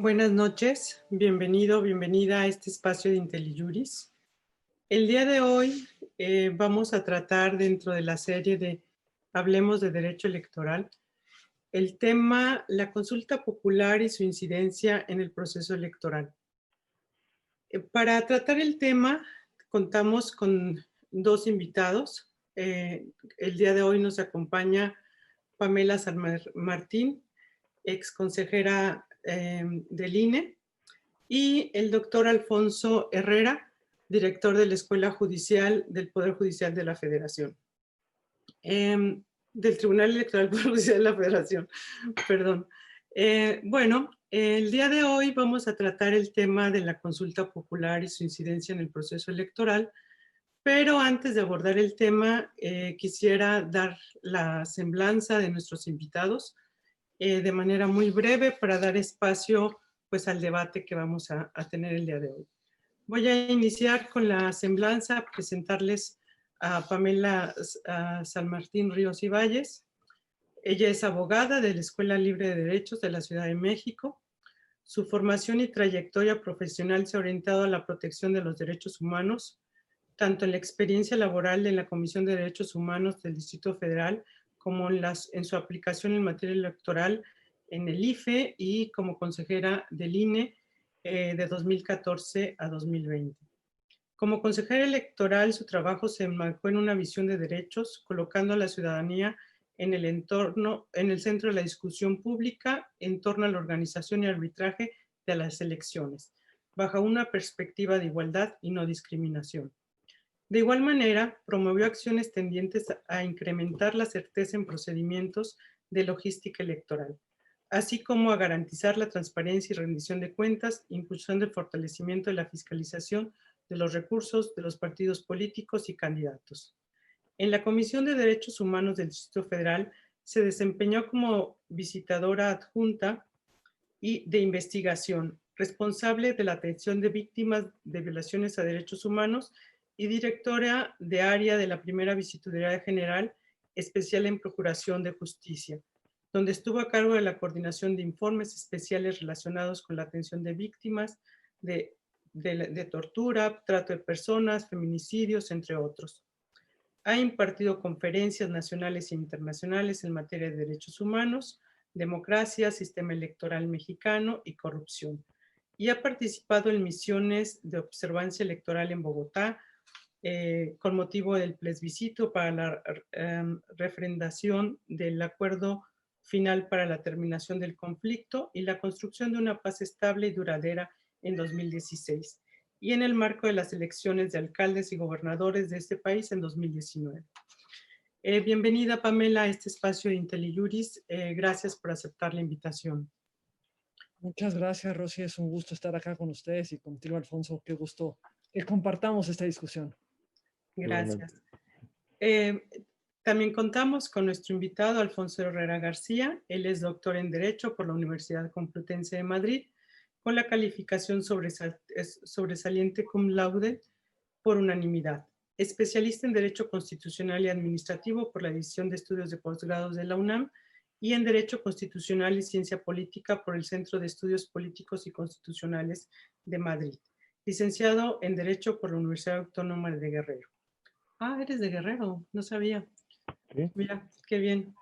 Buenas noches, bienvenido, bienvenida a este espacio de IntelliJuris. El día de hoy vamos a tratar dentro de la serie de Hablemos de Derecho Electoral el tema la consulta popular y su incidencia en el proceso electoral. Para tratar el tema contamos con dos invitados. El día de hoy nos acompaña Pamela San Martín, ex consejera del INE, y el doctor Alfonso Herrera, director de la Escuela Judicial del Poder Judicial de la Federación. Del Tribunal Electoral Poder Judicial de la Federación, perdón. Bueno, el día de hoy vamos a tratar el tema de la consulta popular y su incidencia en el proceso electoral, pero antes de abordar el tema, quisiera dar la semblanza de nuestros invitados de manera muy breve para dar espacio pues, al debate que vamos a tener el día de hoy. Voy a iniciar con la semblanza, presentarles a Pamela San Martín Ríos y Valles. Ella es abogada de la Escuela Libre de Derechos de la Ciudad de México. Su formación y trayectoria profesional se ha orientado a la protección de los derechos humanos, tanto en la experiencia laboral en la Comisión de Derechos Humanos del Distrito Federal como en su aplicación en materia electoral en el IFE y como consejera del INE de 2014 a 2020. Como consejera electoral, su trabajo se enmarcó en una visión de derechos, colocando a la ciudadanía en el centro de la discusión pública en torno a la organización y arbitraje de las elecciones, bajo una perspectiva de igualdad y no discriminación. De igual manera, promovió acciones tendientes a incrementar la certeza en procedimientos de logística electoral, así como a garantizar la transparencia y rendición de cuentas, impulsando el fortalecimiento de la fiscalización de los recursos de los partidos políticos y candidatos. En la Comisión de Derechos Humanos del Distrito Federal se desempeñó como visitadora adjunta y de investigación, responsable de la atención de víctimas de violaciones a derechos humanos y directora de área de la primera Visitaduría General Especial en Procuración de Justicia, donde estuvo a cargo de la coordinación de informes especiales relacionados con la atención de víctimas de tortura, trato de personas, feminicidios, entre otros. Ha impartido conferencias nacionales e internacionales en materia de derechos humanos, democracia, sistema electoral mexicano y corrupción. Y ha participado en misiones de observancia electoral en Bogotá, con motivo del plebiscito para la refrendación del acuerdo final para la terminación del conflicto y la construcción de una paz estable y duradera en 2016, y en el marco de las elecciones de alcaldes y gobernadores de este país en 2019. Bienvenida, Pamela, a este espacio de IntelliJuris. Gracias por aceptar la invitación. Muchas gracias, Rosy. Es un gusto estar acá con ustedes y contigo, Alfonso. Qué gusto que compartamos esta discusión. Gracias. También contamos con nuestro invitado, Alfonso Herrera García. Él es doctor en Derecho por la Universidad Complutense de Madrid, con la calificación sobresaliente cum laude por unanimidad. Especialista en Derecho Constitucional y Administrativo por la División de Estudios de Postgrados de la UNAM y en Derecho Constitucional y Ciencia Política por el Centro de Estudios Políticos y Constitucionales de Madrid. Licenciado en Derecho por la Universidad Autónoma de Guerrero. Ah, eres de Guerrero, no sabía. ¿Sí? Mira, qué bien.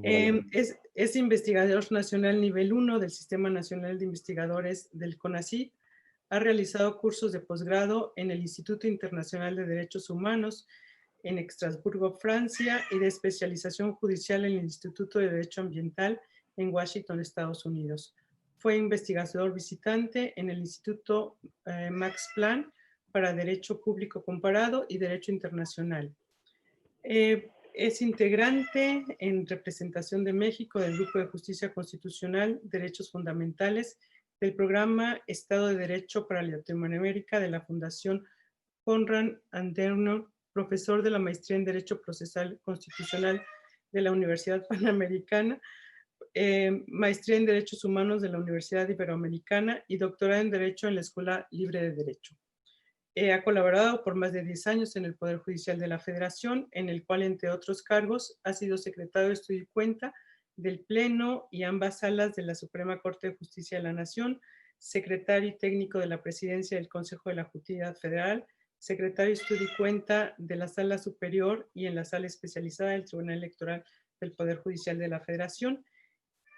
Es investigador nacional nivel 1 del Sistema Nacional de Investigadores del CONACYT. Ha realizado cursos de posgrado en el Instituto Internacional de Derechos Humanos en Estrasburgo, Francia, y de especialización judicial en el Instituto de Derecho Ambiental en Washington, Estados Unidos. Fue investigador visitante en el Instituto Max Planck para Derecho Público Comparado y Derecho Internacional. Es integrante en representación de México del Grupo de Justicia Constitucional, Derechos Fundamentales, del programa Estado de Derecho para Latinoamérica de la Fundación Konrad Adenauer, profesor de la Maestría en Derecho Procesal Constitucional de la Universidad Panamericana, Maestría en Derechos Humanos de la Universidad Iberoamericana y doctorado en Derecho en la Escuela Libre de Derecho. Ha colaborado por más de 10 años en el Poder Judicial de la Federación, en el cual, entre otros cargos, ha sido secretario de Estudio y Cuenta del Pleno y ambas salas de la Suprema Corte de Justicia de la Nación, secretario y técnico de la Presidencia del Consejo de la Justicia Federal, secretario de Estudio y Cuenta de la Sala Superior y en la Sala Especializada del Tribunal Electoral del Poder Judicial de la Federación,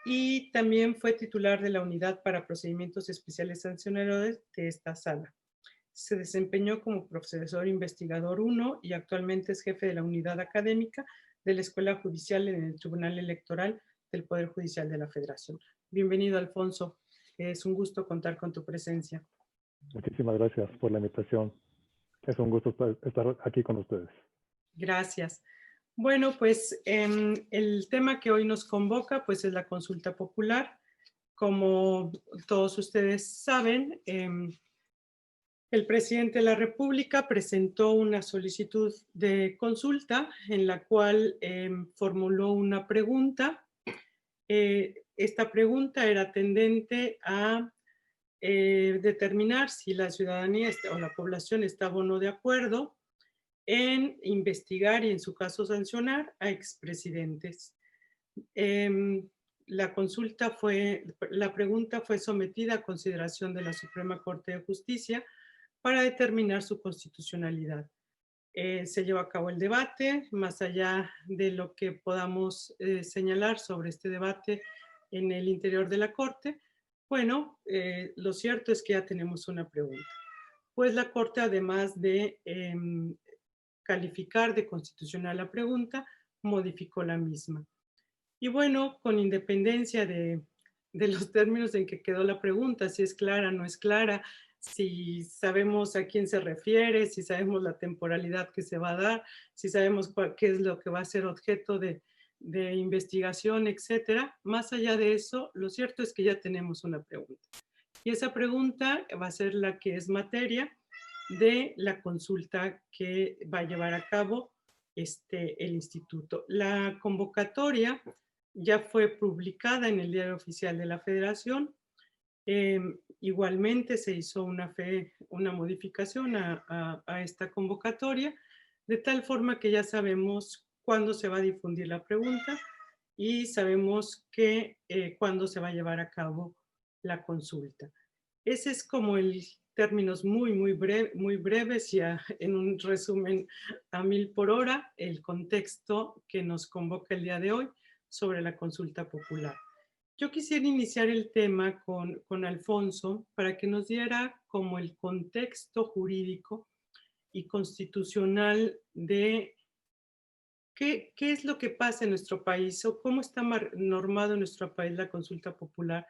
y también fue titular de la Unidad para Procedimientos Especiales Sancionadores de esta sala. Se desempeñó como profesor investigador 1 y actualmente es jefe de la unidad académica de la Escuela Judicial en el Tribunal Electoral del Poder Judicial de la Federación. Bienvenido, Alfonso. Es un gusto contar con tu presencia. Muchísimas gracias por la invitación. Es un gusto estar aquí con ustedes. Gracias. Bueno, pues el tema que hoy nos convoca pues es la consulta popular. Como todos ustedes saben, el presidente de la República presentó una solicitud de consulta en la cual formuló una pregunta. Esta pregunta era tendente a determinar si la ciudadanía o la población estaba o no de acuerdo en investigar y en su caso sancionar a expresidentes. La pregunta fue sometida a consideración de la Suprema Corte de Justicia para determinar su constitucionalidad. Se llevó a cabo el debate, más allá de lo que podamos señalar sobre este debate en el interior de la Corte. Bueno, lo cierto es que ya tenemos una pregunta. Pues la Corte, además de calificar de constitucional la pregunta, modificó la misma. Y bueno, con independencia de los términos en que quedó la pregunta, si es clara, no es clara, si sabemos a quién se refiere, si sabemos la temporalidad que se va a dar, si sabemos qué es lo que va a ser objeto de investigación, etcétera. Más allá de eso, lo cierto es que ya tenemos una pregunta. Y esa pregunta va a ser la que es materia de la consulta que va a llevar a cabo el instituto. La convocatoria ya fue publicada en el Diario Oficial de la Federación. Igualmente se hizo una modificación a esta convocatoria, de tal forma que ya sabemos cuándo se va a difundir la pregunta y sabemos cuándo se va a llevar a cabo la consulta. Ese es como el términos muy breves y en un resumen a 1000 por hora, el contexto que nos convoca el día de hoy sobre la consulta popular. Yo quisiera iniciar el tema con Alfonso para que nos diera como el contexto jurídico y constitucional de qué es lo que pasa en nuestro país o cómo está normado en nuestro país la consulta popular,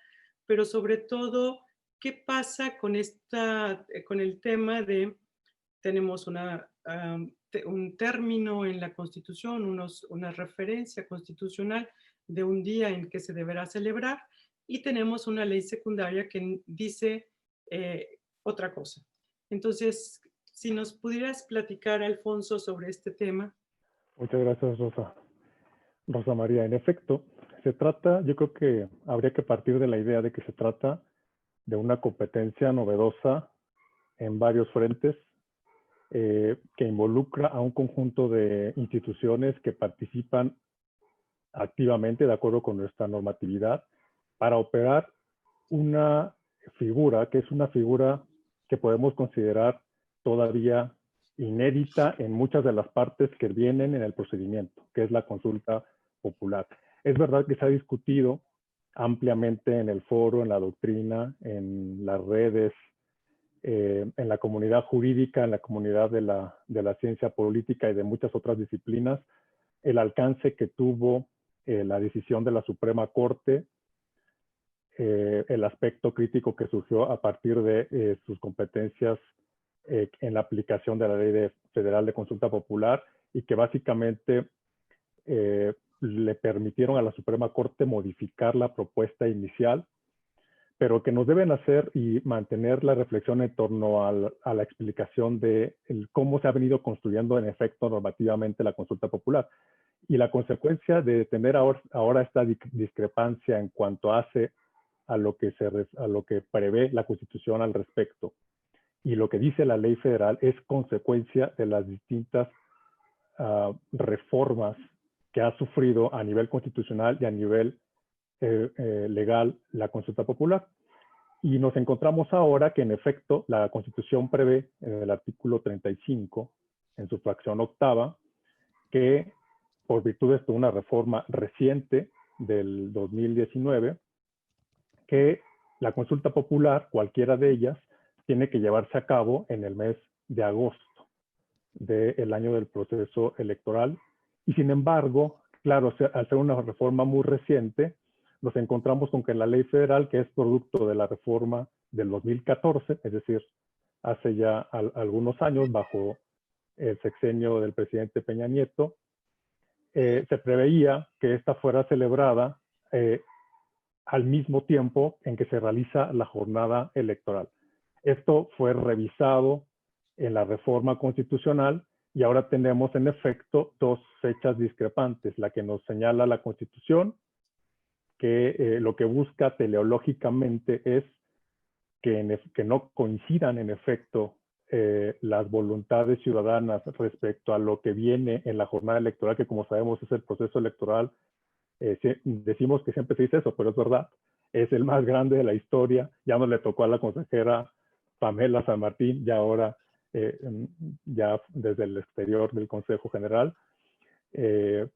pero sobre todo, ¿qué pasa con el tema de, tenemos un término en la Constitución, una referencia constitucional de un día en que se deberá celebrar y tenemos una ley secundaria que dice otra cosa? Entonces, si nos pudieras platicar, Alfonso, sobre este tema. Muchas gracias, Rosa María. En efecto, se trata, yo creo que habría que partir de la idea de que se trata de una competencia novedosa en varios frentes que involucra a un conjunto de instituciones que participan activamente, de acuerdo con nuestra normatividad, para operar una figura que es una figura que podemos considerar todavía inédita en muchas de las partes que vienen en el procedimiento, que es la consulta popular. Es verdad que se ha discutido ampliamente en el foro, en la doctrina, en las redes, en la comunidad jurídica, en la comunidad de la ciencia política y de muchas otras disciplinas, el alcance que tuvo la decisión de la Suprema Corte, el aspecto crítico que surgió a partir de sus competencias en la aplicación de la Ley Federal de Consulta Popular y que básicamente le permitieron a la Suprema Corte modificar la propuesta inicial, pero que nos deben hacer y mantener la reflexión en torno a la explicación de cómo se ha venido construyendo en efecto normativamente la consulta popular. Y la consecuencia de tener ahora esta discrepancia en cuanto hace a lo que prevé la Constitución al respecto y lo que dice la ley federal es consecuencia de las distintas reformas que ha sufrido a nivel constitucional y a nivel legal la consulta popular. Y nos encontramos ahora que en efecto la Constitución prevé en el artículo 35, en su fracción octava, que por virtud de una reforma reciente del 2019, que la consulta popular, cualquiera de ellas, tiene que llevarse a cabo en el mes de agosto del año del proceso electoral. Y sin embargo, claro, al ser una reforma muy reciente, nos encontramos con que la ley federal, que es producto de la reforma del 2014, es decir, hace ya algunos años, bajo el sexenio del presidente Peña Nieto, se preveía que esta fuera celebrada al mismo tiempo en que se realiza la jornada electoral. Esto fue revisado en la reforma constitucional y ahora tenemos en efecto dos fechas discrepantes, la que nos señala la Constitución, que lo que busca teleológicamente es que no coincidan en efecto las voluntades ciudadanas respecto a lo que viene en la jornada electoral, que como sabemos es el proceso electoral. Decimos que siempre se dice eso, pero es verdad, es el más grande de la historia. Ya no le tocó a la consejera Pamela San Martín, ya ahora ya desde el exterior del Consejo General,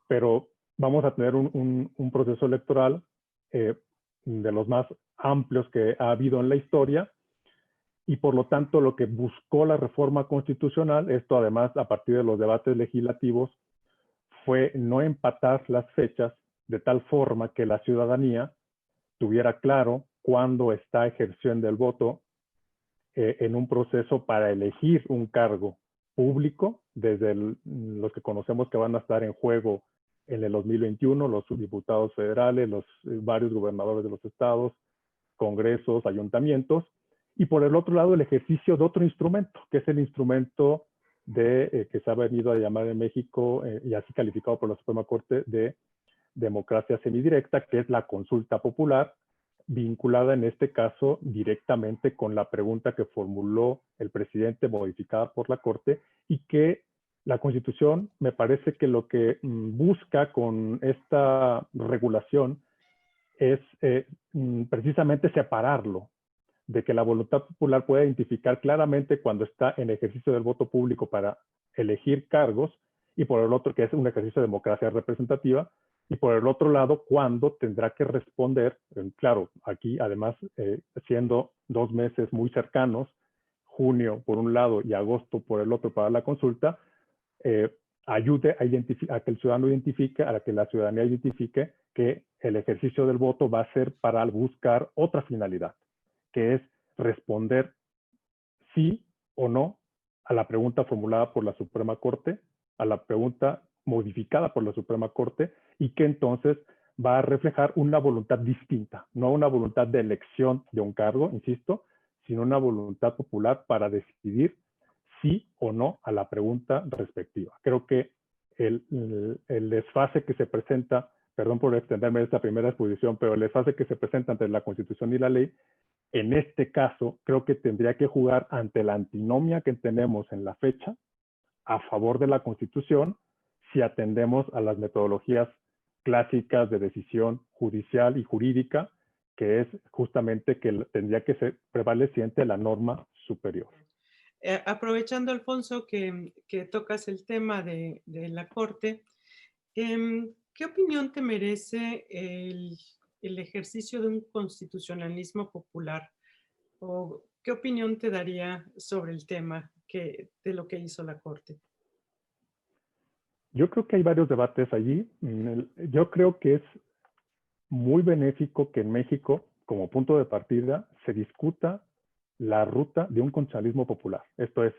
pero vamos a tener un proceso electoral de los más amplios que ha habido en la historia, y por lo tanto lo que buscó la reforma constitucional, esto además a partir de los debates legislativos, fue no empatar las fechas de tal forma que la ciudadanía tuviera claro cuándo está ejerciendo el voto en un proceso para elegir un cargo público, desde los que conocemos que van a estar en juego en el 2021, los diputados federales, los varios gobernadores de los estados, congresos, ayuntamientos, y por el otro lado el ejercicio de otro instrumento, que es el instrumento que se ha venido a llamar en México y así calificado por la Suprema Corte de democracia semidirecta, que es la consulta popular, vinculada en este caso directamente con la pregunta que formuló el presidente, modificada por la Corte, y que la Constitución me parece que lo que busca con esta regulación es precisamente separarlo, de que la voluntad popular pueda identificar claramente cuando está en ejercicio del voto público para elegir cargos, y por el otro que es un ejercicio de democracia representativa, y por el otro lado cuando tendrá que responder, claro, aquí además siendo 2 meses muy cercanos, junio por un lado y agosto por el otro para la consulta, ayude a que el ciudadano identifique, a que la ciudadanía identifique que el ejercicio del voto va a ser para buscar otra finalidad, que es responder sí o no a la pregunta formulada por la Suprema Corte, a la pregunta modificada por la Suprema Corte, y que entonces va a reflejar una voluntad distinta, no una voluntad de elección de un cargo, insisto, sino una voluntad popular para decidir sí o no a la pregunta respectiva. Creo que el desfase que se presenta, perdón por extenderme esta primera exposición, pero el desfase que se presenta entre la Constitución y la ley, en este caso creo que tendría que jugar ante la antinomia que tenemos en la fecha a favor de la Constitución si atendemos a las metodologías clásicas de decisión judicial y jurídica, que es justamente que tendría que ser prevaleciente la norma superior. Aprovechando, Alfonso, que tocas el tema de la Corte, ¿qué opinión te merece el ejercicio de un constitucionalismo popular? ¿O qué opinión te daría sobre el tema de lo que hizo la Corte? Yo creo que hay varios debates allí. Yo creo que es muy benéfico que en México, como punto de partida, se discuta la ruta de un constitucionalismo popular. Esto es,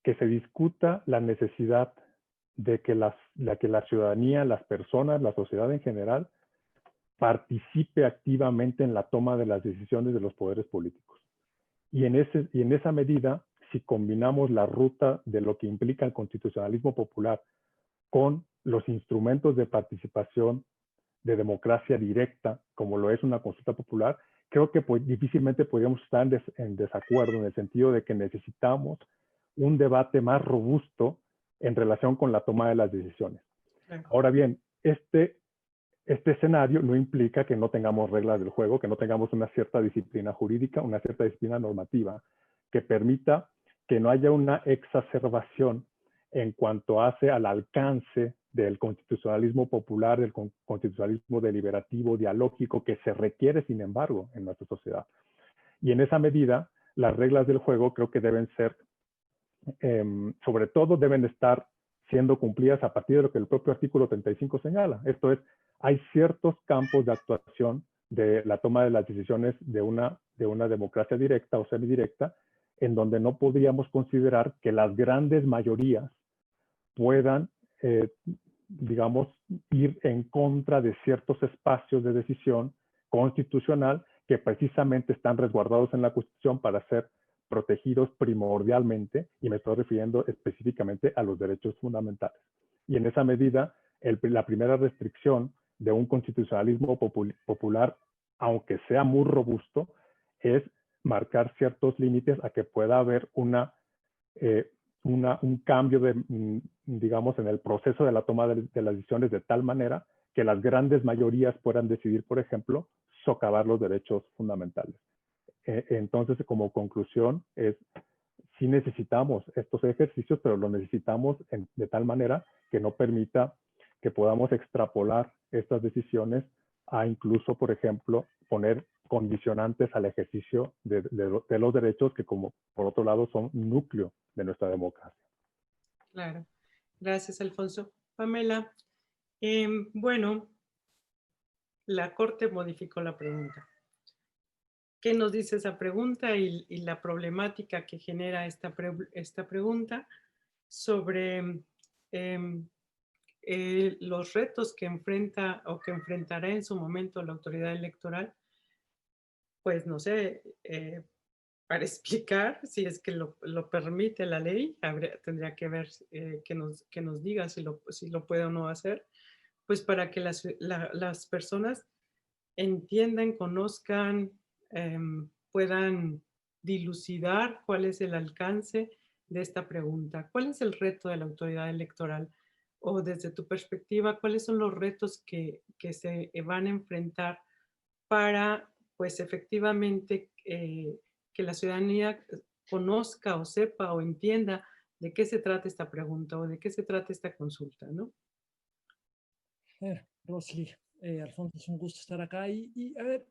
que se discuta la necesidad de que la ciudadanía, las personas, la sociedad en general, participe activamente en la toma de las decisiones de los poderes políticos. Y en esa medida, si combinamos la ruta de lo que implica el constitucionalismo popular con los instrumentos de participación de democracia directa, como lo es una consulta popular, creo que difícilmente podríamos estar en desacuerdo, en el sentido de que necesitamos un debate más robusto en relación con la toma de las decisiones. Claro. Ahora bien, este escenario no implica que no tengamos reglas del juego, que no tengamos una cierta disciplina jurídica, una cierta disciplina normativa que permita que no haya una exacerbación en cuanto hace al alcance del constitucionalismo popular, del constitucionalismo deliberativo, dialógico, que se requiere, sin embargo, en nuestra sociedad. Y en esa medida, las reglas del juego creo que deben ser, sobre todo, deben estar siendo cumplidas a partir de lo que el propio artículo 35 señala. Esto es, hay ciertos campos de actuación de la toma de las decisiones de una democracia directa o semidirecta, en donde no podríamos considerar que las grandes mayorías puedan, digamos, ir en contra de ciertos espacios de decisión constitucional que precisamente están resguardados en la Constitución para ser protegidos primordialmente, y me estoy refiriendo específicamente a los derechos fundamentales. Y en esa medida, la primera restricción de un constitucionalismo popular, aunque sea muy robusto, es marcar ciertos límites a que pueda haber un cambio digamos, en el proceso de la toma de las decisiones de tal manera que las grandes mayorías puedan decidir, por ejemplo, socavar los derechos fundamentales. Entonces, como conclusión, sí necesitamos estos ejercicios, pero lo necesitamos de tal manera que no permita que podamos extrapolar estas decisiones a incluso, por ejemplo, poner condicionantes al ejercicio de los derechos que, como por otro lado, son núcleo de nuestra democracia. Claro. Gracias, Alfonso. Pamela, bueno, la Corte modificó la pregunta. ¿Qué nos dice esa pregunta y la problemática que genera esta pregunta sobre los retos que enfrenta o que enfrentará en su momento la autoridad electoral? Pues no sé, para explicar, si es que lo permite la ley, tendría que ver que nos diga si lo puede o no hacer, pues para que las personas entiendan, conozcan, puedan dilucidar cuál es el alcance de esta pregunta. ¿Cuál es el reto de la autoridad electoral? O desde tu perspectiva, ¿cuáles son los retos que se van a enfrentar para, pues efectivamente, que la ciudadanía conozca o sepa o entienda de qué se trata esta pregunta o de qué se trata esta consulta, ¿no? Rosy, Alfonso, es un gusto estar acá. Y a ver,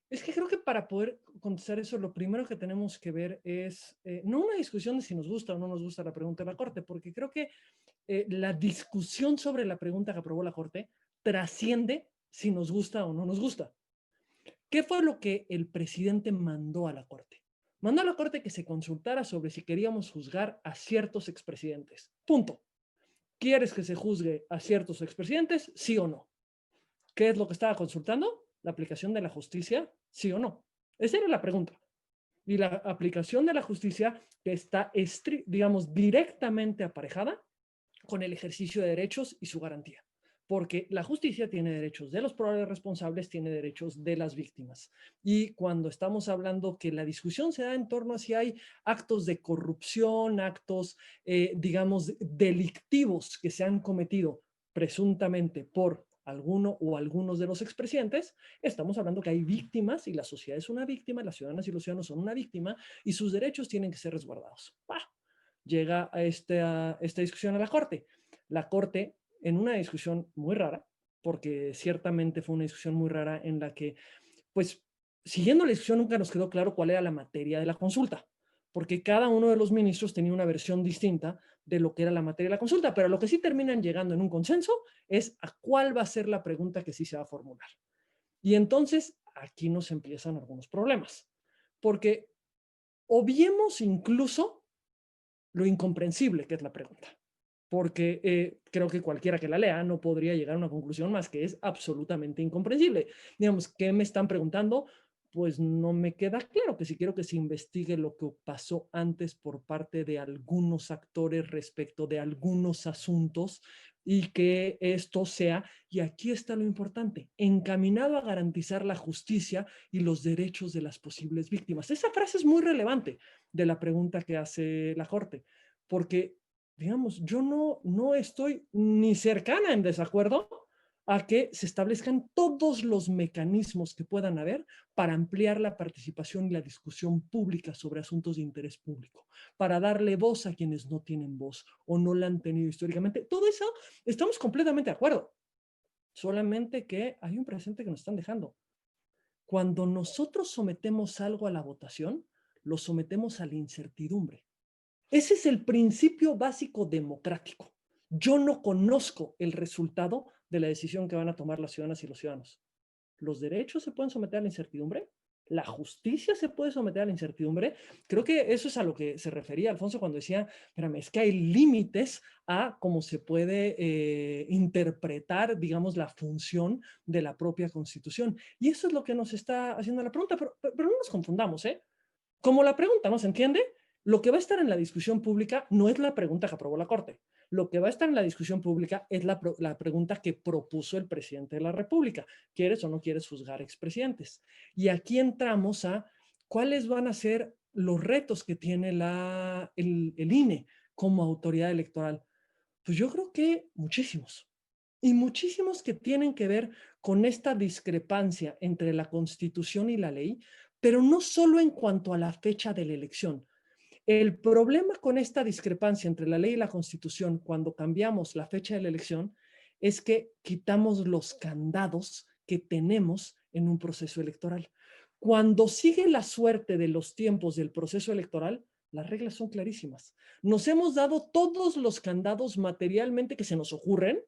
es que creo que para poder contestar eso, lo primero que tenemos que ver es no una discusión de si nos gusta o no nos gusta la pregunta de la Corte, porque creo que la discusión sobre la pregunta que aprobó la Corte trasciende si nos gusta o no nos gusta. ¿Qué fue lo que el presidente mandó a la Corte? Mandó a la Corte que se consultara sobre si queríamos juzgar a ciertos expresidentes. Punto. ¿Quieres que se juzgue a ciertos expresidentes? ¿Sí o no? ¿Qué es lo que estaba consultando? ¿La aplicación de la justicia? ¿Sí o no? Esa era la pregunta. Y la aplicación de la justicia que está, digamos, directamente aparejada con el ejercicio de derechos y su garantía. Porque la justicia tiene derechos de los probables responsables, tiene derechos de las víctimas. Y cuando estamos hablando que la discusión se da en torno a si hay actos de corrupción, actos, digamos, delictivos que se han cometido presuntamente por alguno o algunos de los expresidentes, estamos hablando que hay víctimas y la sociedad es una víctima, las ciudadanas y los ciudadanos son una víctima y sus derechos tienen que ser resguardados. Llega a esta discusión a la Corte. La Corte, en una discusión muy rara, porque ciertamente fue una discusión muy rara en la que, pues, siguiendo la discusión nunca nos quedó claro cuál era la materia de la consulta, porque cada uno de los ministros tenía una versión distinta de lo que era la materia de la consulta, pero lo que sí terminan llegando en un consenso es a cuál va a ser la pregunta que sí se va a formular. Y entonces aquí nos empiezan algunos problemas, porque obviemos incluso lo incomprensible que es la pregunta, porque creo que cualquiera que la lea no podría llegar a una conclusión más que es absolutamente incomprensible. Digamos, ¿qué me están preguntando? Pues no me queda claro, que si quiero que se investigue lo que pasó antes por parte de algunos actores respecto de algunos asuntos y que esto sea, y aquí está lo importante, encaminado a garantizar la justicia y los derechos de las posibles víctimas. Esa frase es muy relevante de la pregunta que hace la Corte, porque digamos, yo no estoy ni cercana en desacuerdo a que se establezcan todos los mecanismos que puedan haber para ampliar la participación y la discusión pública sobre asuntos de interés público, para darle voz a quienes no tienen voz o no la han tenido históricamente. Todo eso estamos completamente de acuerdo, solamente que hay un presente que nos están dejando. Cuando nosotros sometemos algo a la votación, lo sometemos a la incertidumbre. Ese es el principio básico democrático. Yo no conozco el resultado de la decisión que van a tomar las ciudadanas y los ciudadanos. ¿Los derechos se pueden someter a la incertidumbre? ¿La justicia se puede someter a la incertidumbre? Creo que eso es a lo que se refería Alfonso cuando decía, espérame, es que hay límites a cómo se puede interpretar, digamos, la función de la propia Constitución. Y eso es lo que nos está haciendo la pregunta, pero no nos confundamos, ¿eh? Como la pregunta no se entiende, lo que va a estar en la discusión pública no es la pregunta que aprobó la Corte. Lo que va a estar en la discusión pública es la pregunta que propuso el presidente de la República. ¿Quieres o no quieres juzgar expresidentes? Y aquí entramos a cuáles van a ser los retos que tiene el INE como autoridad electoral. Pues yo creo que muchísimos. Y muchísimos que tienen que ver con esta discrepancia entre la Constitución y la ley, pero no solo en cuanto a la fecha de la elección. El problema con esta discrepancia entre la ley y la Constitución cuando cambiamos la fecha de la elección es que quitamos los candados que tenemos en un proceso electoral. Cuando sigue la suerte de los tiempos del proceso electoral, las reglas son clarísimas. Nos hemos dado todos los candados materialmente que se nos ocurren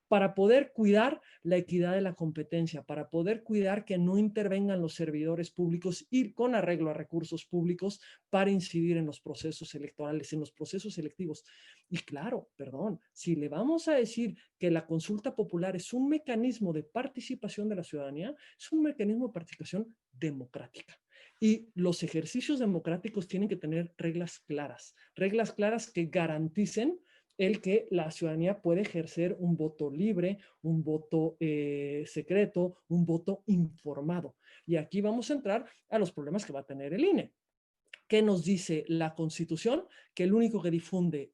para poder cuidar la equidad de la competencia, para poder cuidar que no intervengan los servidores públicos y con arreglo a recursos públicos para incidir en los procesos electorales, en los procesos electivos. Y claro, perdón, si le vamos a decir que la consulta popular es un mecanismo de participación de la ciudadanía, es un mecanismo de participación democrática. Y los ejercicios democráticos tienen que tener reglas claras que garanticen el que la ciudadanía puede ejercer un voto libre, un voto secreto, un voto informado. Y aquí vamos a entrar a los problemas que va a tener el INE. ¿Qué nos dice la Constitución? Que el único que difunde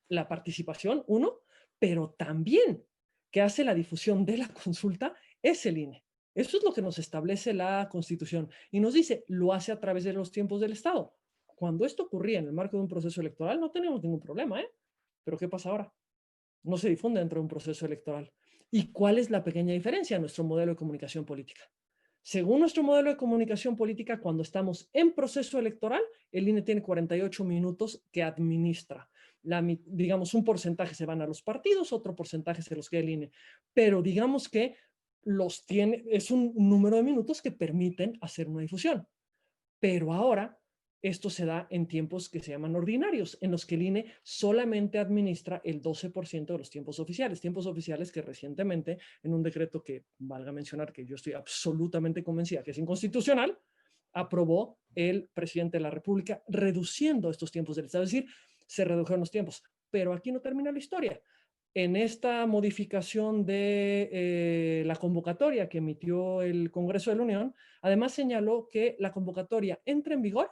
la participación, uno, pero también que hace la difusión de la consulta es el INE. Eso es lo que nos establece la Constitución. Y nos dice, lo hace a través de los tiempos del Estado. Cuando esto ocurría en el marco de un proceso electoral, no teníamos ningún problema, ¿eh? Pero ¿qué pasa ahora? No se difunde dentro de un proceso electoral. ¿Y cuál es la pequeña diferencia en nuestro modelo de comunicación política? Según nuestro modelo de comunicación política, cuando estamos en proceso electoral, el INE tiene 48 minutos que administra. Digamos, un porcentaje se van a los partidos, otro porcentaje se los queda el INE. Pero digamos que es un número de minutos que permiten hacer una difusión. Pero ahora esto se da en tiempos que se llaman ordinarios, en los que el INE solamente administra el 12% de los tiempos oficiales que recientemente, en un decreto que valga mencionar que yo estoy absolutamente convencida que es inconstitucional, aprobó el presidente de la República reduciendo estos tiempos del Estado, es decir, se redujeron los tiempos. Pero aquí no termina la historia. En esta modificación de la convocatoria que emitió el Congreso de la Unión, además señaló que la convocatoria entra en vigor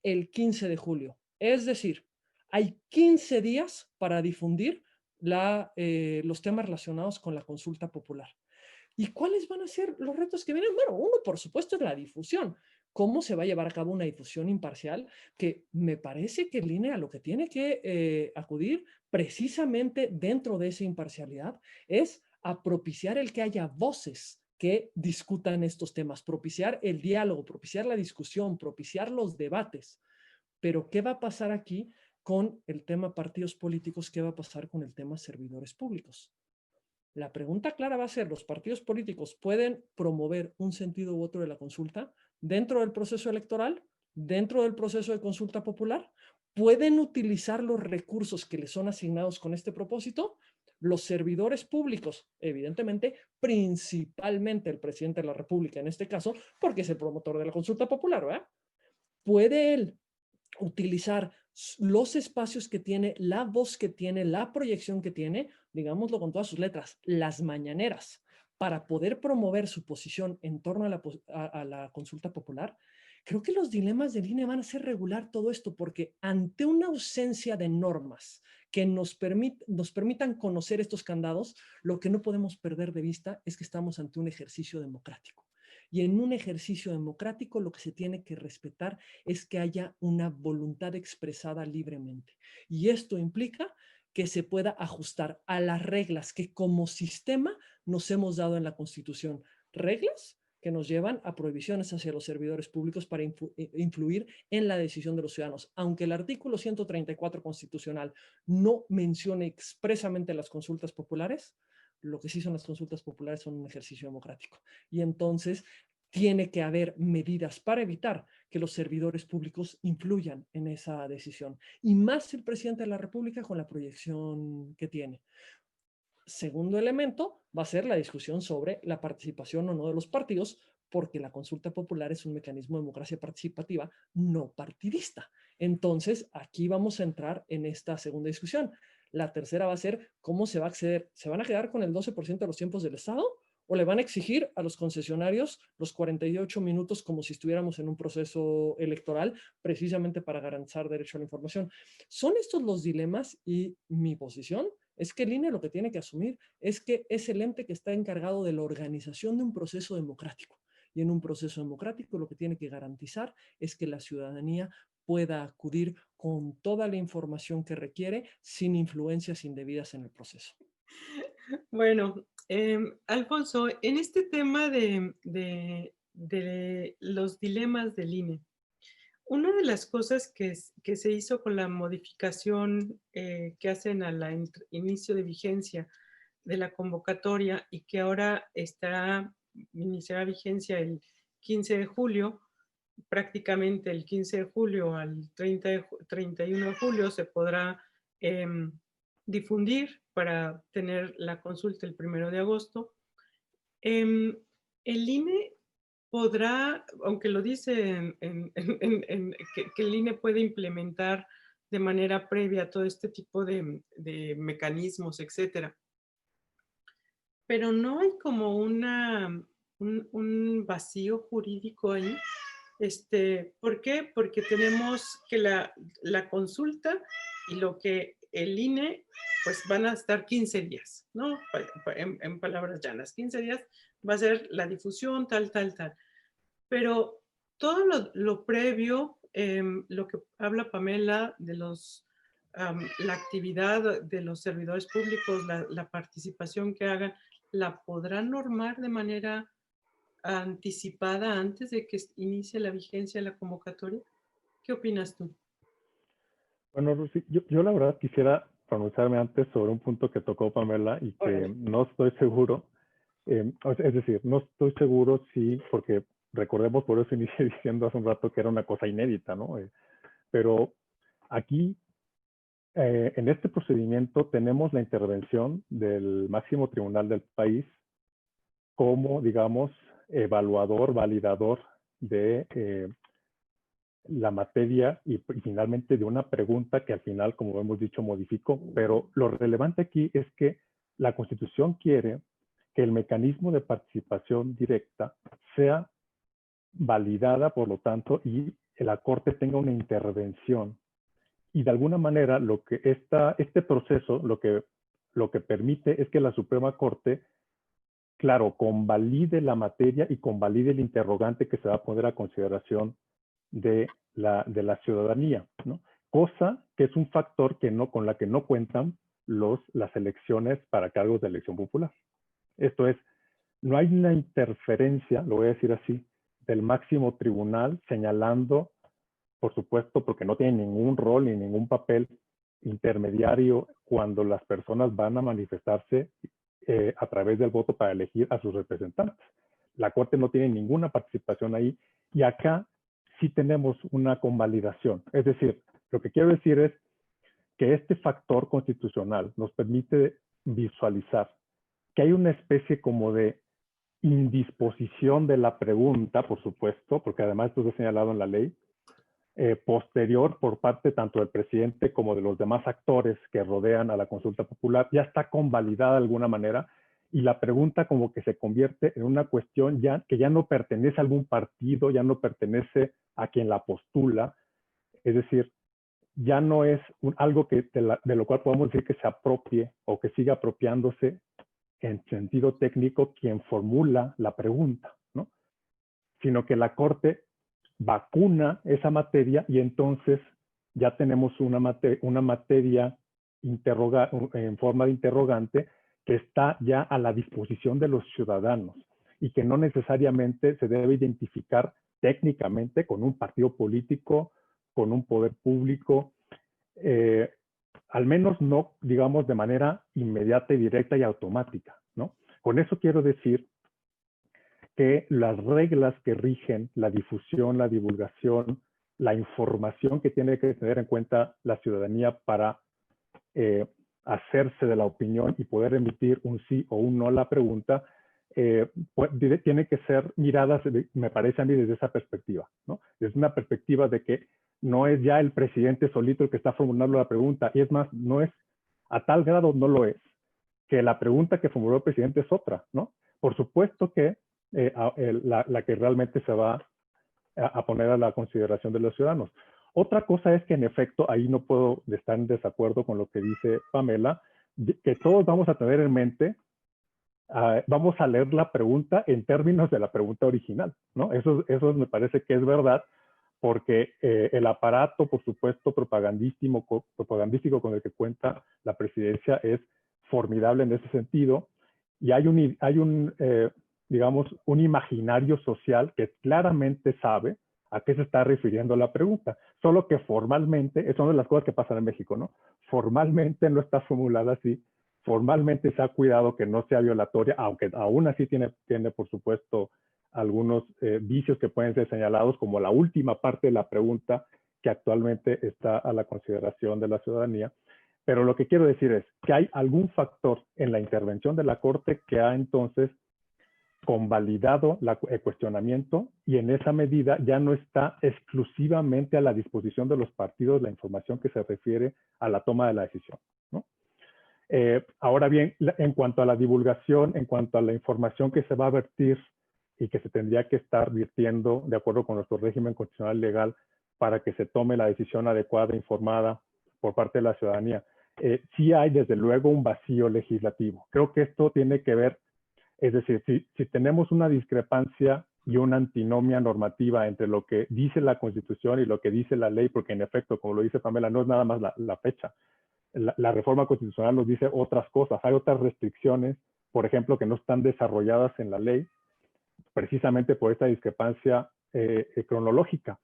el 15 de julio. Es decir, hay 15 días para difundir los temas relacionados con la consulta popular. ¿Y cuáles van a ser los retos que vienen? Bueno, uno, por supuesto, es la difusión. ¿Cómo se va a llevar a cabo una difusión imparcial? Que me parece que el INE a lo que tiene que acudir precisamente dentro de esa imparcialidad es a propiciar el que haya voces que discutan estos temas, propiciar el diálogo, propiciar la discusión, propiciar los debates. Pero ¿qué va a pasar aquí con el tema partidos políticos? ¿Qué va a pasar con el tema servidores públicos? La pregunta clara va a ser, ¿los partidos políticos pueden promover un sentido u otro de la consulta dentro del proceso electoral, dentro del proceso de consulta popular? ¿Pueden utilizar los recursos que les son asignados con este propósito? Los servidores públicos, evidentemente, principalmente el presidente de la República en este caso, porque es el promotor de la consulta popular, ¿verdad? ¿Puede él utilizar los espacios que tiene, la voz que tiene, la proyección que tiene, digámoslo con todas sus letras, las mañaneras, para poder promover su posición en torno a la consulta popular? Creo que los dilemas del INE van a ser regular todo esto, porque ante una ausencia de normas que nos permitan conocer estos candados, lo que no podemos perder de vista es que estamos ante un ejercicio democrático. Y en un ejercicio democrático lo que se tiene que respetar es que haya una voluntad expresada libremente. Y esto implica que se pueda ajustar a las reglas que como sistema nos hemos dado en la Constitución. Reglas que nos llevan a prohibiciones hacia los servidores públicos para influir en la decisión de los ciudadanos. Aunque el artículo 134 constitucional no mencione expresamente las consultas populares, lo que sí son las consultas populares son un ejercicio democrático. Y entonces tiene que haber medidas para evitar que los servidores públicos influyan en esa decisión. Y más el presidente de la República con la proyección que tiene. Segundo elemento va a ser la discusión sobre la participación o no de los partidos, porque la consulta popular es un mecanismo de democracia participativa no partidista. Entonces, aquí vamos a entrar en esta segunda discusión. La tercera va a ser cómo se va a acceder. ¿Se van a quedar con el 12% de los tiempos del Estado? ¿O le van a exigir a los concesionarios los 48 minutos como si estuviéramos en un proceso electoral, precisamente para garantizar derecho a la información? Son estos los dilemas y mi posición es que el INE lo que tiene que asumir es que es el ente que está encargado de la organización de un proceso democrático. Y en un proceso democrático lo que tiene que garantizar es que la ciudadanía pueda acudir con toda la información que requiere sin influencias indebidas en el proceso. Bueno, Alfonso, en este tema de los dilemas del INE, una de las cosas que se hizo con la modificación que hacen al inicio de vigencia de la convocatoria y que ahora iniciará vigencia el 15 de julio, prácticamente el 15 de julio al 31 de julio se podrá difundir para tener la consulta el 1 de agosto. El INE podrá, aunque lo dice que el INE puede implementar de manera previa todo este tipo de mecanismos, etcétera, pero no hay como un vacío jurídico ahí. ¿Por qué? Porque tenemos que la consulta y lo que el INE, pues van a estar 15 días, ¿no? En palabras llanas, 15 días va a ser la difusión, tal. Pero todo lo previo, lo que habla Pamela de la actividad de los servidores públicos, la participación que hagan, ¿la podrán normar de manera anticipada antes de que inicie la vigencia de la convocatoria? ¿Qué opinas tú? Bueno, Rosy, yo la verdad quisiera pronunciarme antes sobre un punto que tocó Pamela y que Órale. no estoy seguro, es decir, no estoy seguro si, porque recordemos, por eso inicié diciendo hace un rato que era una cosa inédita, ¿no? Pero aquí, en este procedimiento, tenemos la intervención del máximo tribunal del país como, digamos, evaluador, validador de la materia y finalmente de una pregunta que al final, como hemos dicho, modificó. Pero lo relevante aquí es que la Constitución quiere que el mecanismo de participación directa sea validada, por lo tanto, y la Corte tenga una intervención. Y de alguna manera, lo que este proceso lo que permite es que la Suprema Corte, claro, convalide la materia y convalide el interrogante que se va a poner a consideración de la ciudadanía, ¿no? Cosa que es un factor con la que no cuentan las elecciones para cargos de elección popular. Esto es, no hay una interferencia, lo voy a decir así, del máximo tribunal señalando, por supuesto, porque no tiene ningún rol ni ningún papel intermediario cuando las personas van a manifestarse a través del voto para elegir a sus representantes. La Corte no tiene ninguna participación ahí y acá sí tenemos una convalidación. Es decir, lo que quiero decir es que este factor constitucional nos permite visualizar que hay una especie como de indisposición de la pregunta, por supuesto, porque además esto está señalado en la ley, posterior por parte tanto del presidente como de los demás actores que rodean a la consulta popular, ya está convalidada de alguna manera y la pregunta como que se convierte en una cuestión que ya no pertenece a algún partido, ya no pertenece a quien la postula, es decir, ya no es algo de lo cual podemos decir que se apropie o que siga apropiándose en sentido técnico quien formula la pregunta, ¿no? Sino que la Corte vacuna esa materia y entonces ya tenemos una materia en forma de interrogante que está ya a la disposición de los ciudadanos y que no necesariamente se debe identificar técnicamente con un partido político, con un poder público, al menos no, digamos, de manera inmediata y directa y automática, ¿no? Con eso quiero decir que las reglas que rigen la difusión, la divulgación, la información que tiene que tener en cuenta la ciudadanía para hacerse de la opinión y poder emitir un sí o un no a la pregunta, tiene que ser miradas, me parece a mí, desde esa perspectiva, ¿no? Desde una perspectiva de que no es ya el presidente solito el que está formulando la pregunta, y es más, no es, a tal grado no lo es, que la pregunta que formuló el presidente es otra, ¿no? Por supuesto que la que realmente se va a poner a la consideración de los ciudadanos. Otra cosa es que en efecto, ahí no puedo estar en desacuerdo con lo que dice Pamela, que todos vamos a tener en mente, vamos a leer la pregunta en términos de la pregunta original, ¿no? Eso me parece que es verdad, porque el aparato, por supuesto, propagandístico con el que cuenta la presidencia es formidable en ese sentido, y digamos, un imaginario social que claramente sabe a qué se está refiriendo la pregunta, solo que formalmente, es una de las cosas que pasan en México, ¿no? Formalmente no está formulada así, formalmente se ha cuidado que no sea violatoria, aunque aún así tiene por supuesto, algunos vicios que pueden ser señalados, como la última parte de la pregunta que actualmente está a la consideración de la ciudadanía. Pero lo que quiero decir es que hay algún factor en la intervención de la Corte que ha entonces convalidado el cuestionamiento, y en esa medida ya no está exclusivamente a la disposición de los partidos la información que se refiere a la toma de la decisión, ¿no? Ahora bien, en cuanto a la divulgación, en cuanto a la información que se va a vertir y que se tendría que estar virtiendo de acuerdo con nuestro régimen constitucional legal para que se tome la decisión adecuada e informada por parte de la ciudadanía, sí hay desde luego un vacío legislativo. Creo que esto tiene que ver, es decir, si tenemos una discrepancia y una antinomia normativa entre lo que dice la Constitución y lo que dice la ley, porque en efecto, como lo dice Pamela, no es nada más la fecha. La reforma constitucional nos dice otras cosas, hay otras restricciones, por ejemplo, que no están desarrolladas en la ley, precisamente por esta discrepancia cronológica.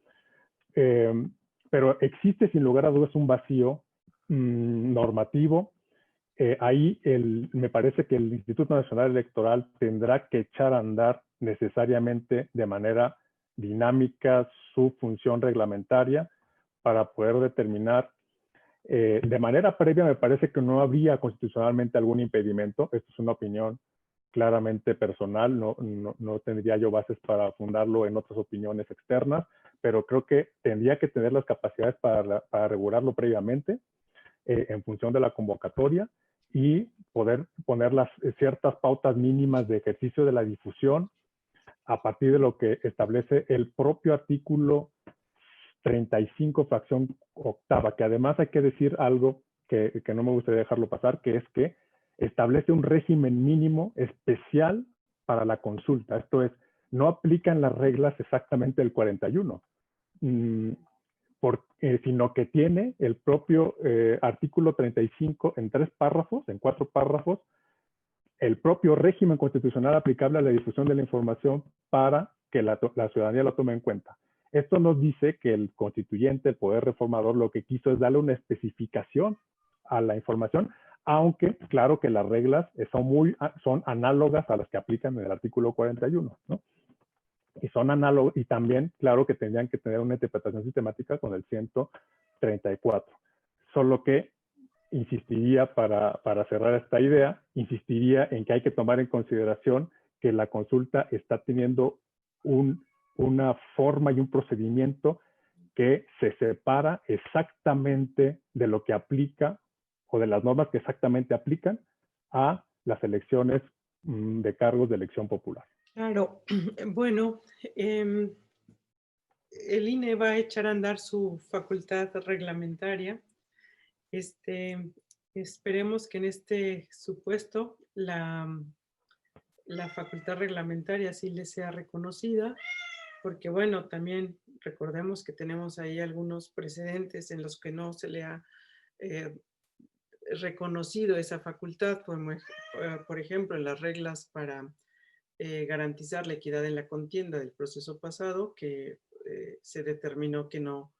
Pero existe sin lugar a dudas un vacío normativo. Ahí me parece que el Instituto Nacional Electoral tendrá que echar a andar necesariamente de manera dinámica su función reglamentaria para poder determinar. De manera previa me parece que no habría constitucionalmente algún impedimento. Esto es una opinión claramente personal, no tendría yo bases para fundarlo en otras opiniones externas, pero creo que tendría que tener las capacidades para regularlo previamente en función de la convocatoria y poder poner ciertas pautas mínimas de ejercicio de la difusión a partir de lo que establece el propio artículo 35, fracción octava, que además hay que decir algo que no me gustaría dejarlo pasar, que es que establece un régimen mínimo especial para la consulta. Esto es, no aplican las reglas exactamente del 41, sino que tiene el propio artículo 35 en 4 párrafos, el propio régimen constitucional aplicable a la difusión de la información para que la ciudadanía lo tome en cuenta. Esto nos dice que el constituyente, el poder reformador, lo que quiso es darle una especificación a la información, aunque claro que las reglas son análogas a las que aplican en el artículo 41, ¿no? Y son análogos, y también claro que tendrían que tener una interpretación sistemática con el 134. Solo que insistiría, para cerrar esta idea, insistiría en que hay que tomar en consideración que la consulta está teniendo una forma y un procedimiento que se separa exactamente de lo que aplica o de las normas que exactamente aplican a las elecciones de cargos de elección popular. Claro, bueno, el INE va a echar a andar su facultad reglamentaria. Esperemos que en este supuesto la facultad reglamentaria sí le sea reconocida, porque bueno, también recordemos que tenemos ahí algunos precedentes en los que no se le ha reconocido esa facultad, como por ejemplo en las reglas para garantizar la equidad en la contienda del proceso pasado, que se determinó que no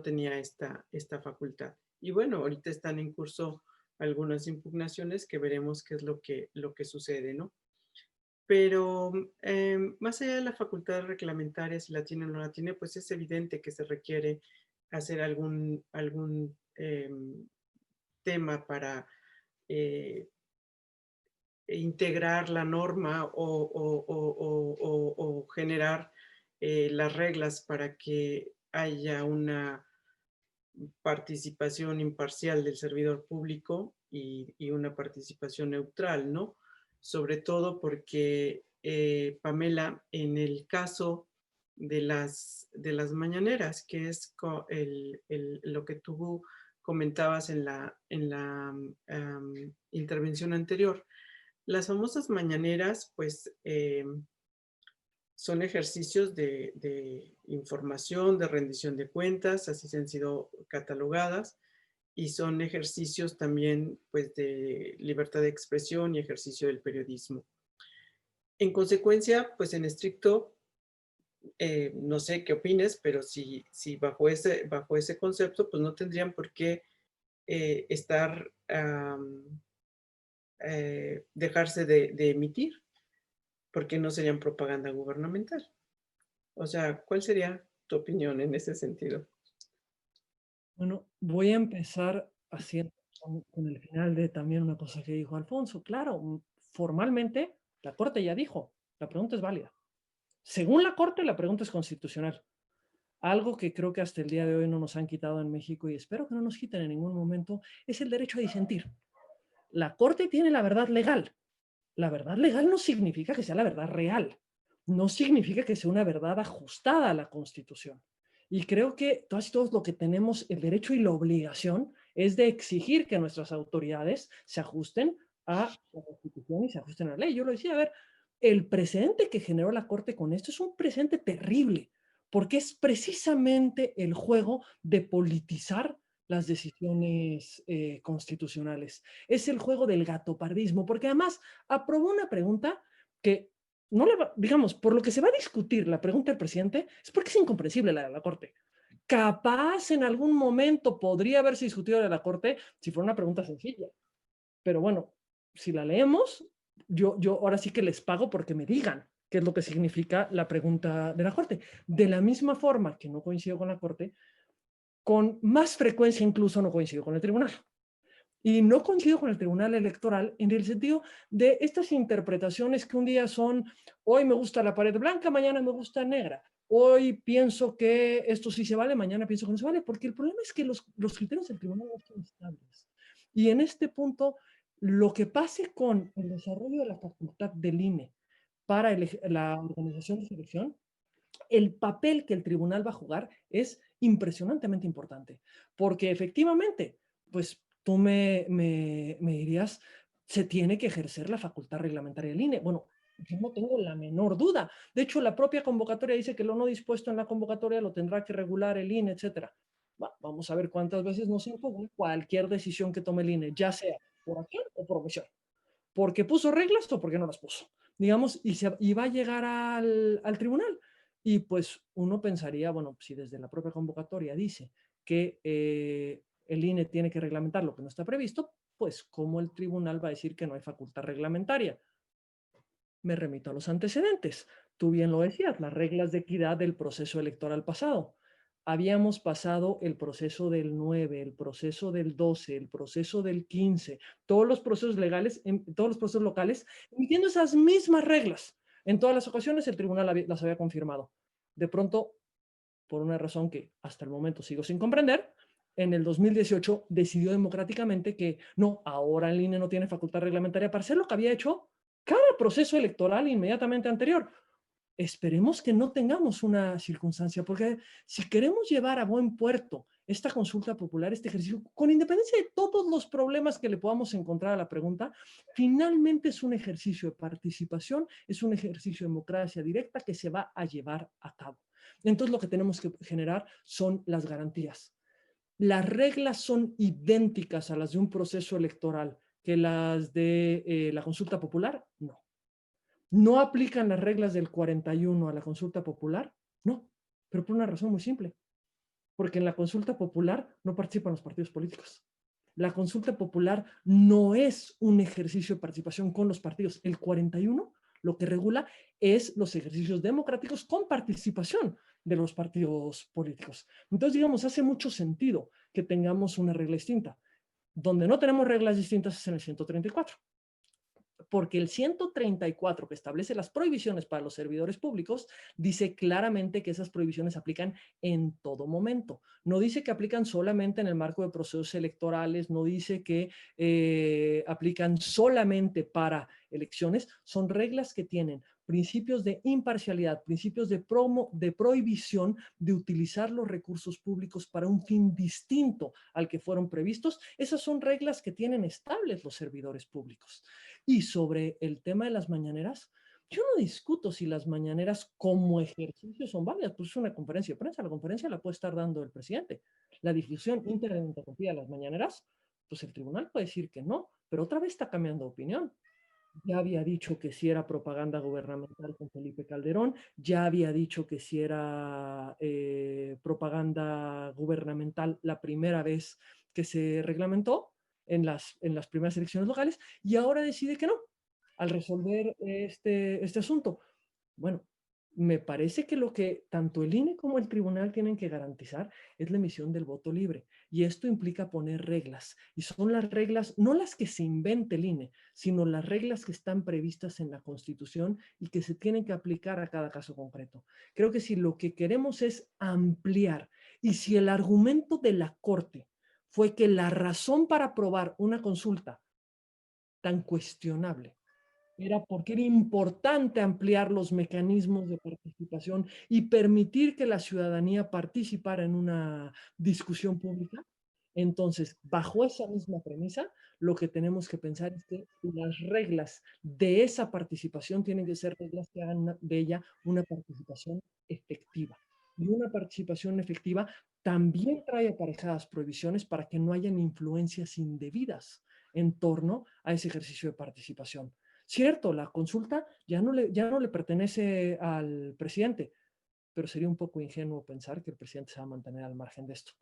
tenía esta facultad. Y bueno, ahorita están en curso algunas impugnaciones que veremos qué es lo que sucede, ¿no? Pero más allá de la facultad reglamentaria, si la tiene o no la tiene, pues es evidente que se requiere hacer algún tema para integrar la norma o generar las reglas para que haya una participación imparcial del servidor público y una participación neutral, ¿no? Sobre todo porque, Pamela, en el caso de las mañaneras, que es lo que tú comentabas en la intervención anterior, las famosas mañaneras, pues, son ejercicios de información, de rendición de cuentas, así se han sido catalogadas, y son ejercicios también, pues, de libertad de expresión y ejercicio del periodismo. En consecuencia, pues, en estricto, no sé qué opines, pero si bajo ese concepto, pues no tendrían por qué estar, dejarse de emitir, porque no serían propaganda gubernamental. O sea, ¿cuál sería tu opinión en ese sentido? Bueno, voy a empezar haciendo con el final de también una cosa que dijo Alfonso. Claro, formalmente la Corte ya dijo, la pregunta es válida. Según la Corte, la pregunta es constitucional. Algo que creo que hasta el día de hoy no nos han quitado en México y espero que no nos quiten en ningún momento es el derecho a disentir. La Corte tiene la verdad legal. La verdad legal no significa que sea la verdad real. No significa que sea una verdad ajustada a la Constitución. Y creo que todos lo que tenemos el derecho y la obligación es de exigir que nuestras autoridades se ajusten a la Constitución y se ajusten a la ley. Yo lo decía, a ver, el precedente que generó la Corte con esto es un precedente terrible, porque es precisamente el juego de politizar las decisiones constitucionales. Es el juego del gatopardismo, porque además aprobó una pregunta que no le va, digamos, por lo que se va a discutir la pregunta del presidente, es porque es incomprensible la de la Corte. Capaz en algún momento podría haberse discutido de la Corte si fuera una pregunta sencilla. Pero bueno, si la leemos, yo ahora sí que les pago porque me digan qué es lo que significa la pregunta de la Corte. De la misma forma que no coincido con la Corte, con más frecuencia incluso no coincido con el tribunal. Y no coincido con el Tribunal Electoral en el sentido de estas interpretaciones que un día son, hoy me gusta la pared blanca, mañana me gusta negra. Hoy pienso que esto sí se vale, mañana pienso que no se vale, porque el problema es que los criterios del tribunal no son estables. Y en este punto, lo que pase con el desarrollo de la facultad del INE para la organización de selección, el papel que el tribunal va a jugar es impresionantemente importante, porque efectivamente, pues tú me dirías, se tiene que ejercer la facultad reglamentaria del INE. Bueno, yo no tengo la menor duda. De hecho, la propia convocatoria dice que lo no dispuesto en la convocatoria lo tendrá que regular el INE, etcétera. Vamos a ver cuántas veces nos impugna cualquier decisión que tome el INE, ya sea por acción o por omisión. Porque puso reglas o porque no las puso. Digamos, y va a llegar al tribunal. Y pues uno pensaría, bueno, si desde la propia convocatoria dice que el INE tiene que reglamentar lo que no está previsto, pues ¿cómo el tribunal va a decir que no hay facultad reglamentaria? Me remito a los antecedentes. Tú bien lo decías, las reglas de equidad del proceso electoral pasado. Habíamos pasado el proceso del 9, el proceso del 12, el proceso del 15, todos los procesos legales, todos los procesos locales, emitiendo esas mismas reglas. En todas las ocasiones el tribunal las había confirmado. De pronto, por una razón que hasta el momento sigo sin comprender, en el 2018 decidió democráticamente que no, ahora el INE no tiene facultad reglamentaria para hacer lo que había hecho cada proceso electoral inmediatamente anterior. Esperemos que no tengamos una circunstancia, porque si queremos llevar a buen puerto esta consulta popular, este ejercicio, con independencia de todos los problemas que le podamos encontrar a la pregunta, finalmente es un ejercicio de participación, es un ejercicio de democracia directa que se va a llevar a cabo. Entonces lo que tenemos que generar son las garantías. Las reglas son idénticas a las de un proceso electoral que las de la consulta popular, no. ¿No aplican las reglas del 41 a la consulta popular? No, pero por una razón muy simple. Porque en la consulta popular no participan los partidos políticos. La consulta popular no es un ejercicio de participación con los partidos. El 41 lo que regula es los ejercicios democráticos con participación de los partidos políticos. Entonces, digamos, hace mucho sentido que tengamos una regla distinta. Donde no tenemos reglas distintas es en el 134. Porque el 134, que establece las prohibiciones para los servidores públicos, dice claramente que esas prohibiciones aplican en todo momento. No dice que aplican solamente en el marco de procesos electorales, no dice que aplican solamente para elecciones. Son reglas que tienen principios de imparcialidad, principios de prohibición de utilizar los recursos públicos para un fin distinto al que fueron previstos. Esas son reglas que tienen estables los servidores públicos. Y sobre el tema de las mañaneras, yo no discuto si las mañaneras como ejercicio son válidas, pues es una conferencia de prensa, la conferencia la puede estar dando el presidente. La difusión ininterrumpida de las mañaneras, pues el tribunal puede decir que no, pero otra vez está cambiando de opinión. Ya había dicho que si era propaganda gubernamental con Felipe Calderón, ya había dicho que si era propaganda gubernamental la primera vez que se reglamentó en las primeras elecciones locales, y ahora decide que no, al resolver este asunto. Bueno, me parece que lo que tanto el INE como el tribunal tienen que garantizar es la emisión del voto libre. Y esto implica poner reglas. Y son las reglas, no las que se invente el INE, sino las reglas que están previstas en la Constitución y que se tienen que aplicar a cada caso concreto. Creo que si lo que queremos es ampliar, y si el argumento de la Corte fue que la razón para aprobar una consulta tan cuestionable era porque era importante ampliar los mecanismos de participación y permitir que la ciudadanía participara en una discusión pública. Entonces, bajo esa misma premisa, lo que tenemos que pensar es que las reglas de esa participación tienen que ser reglas que hagan de ella una participación efectiva. Y una participación efectiva también trae aparejadas prohibiciones para que no hayan influencias indebidas en torno a ese ejercicio de participación. Cierto, la consulta ya no le pertenece al presidente, pero sería un poco ingenuo pensar que el presidente se va a mantener al margen de esto.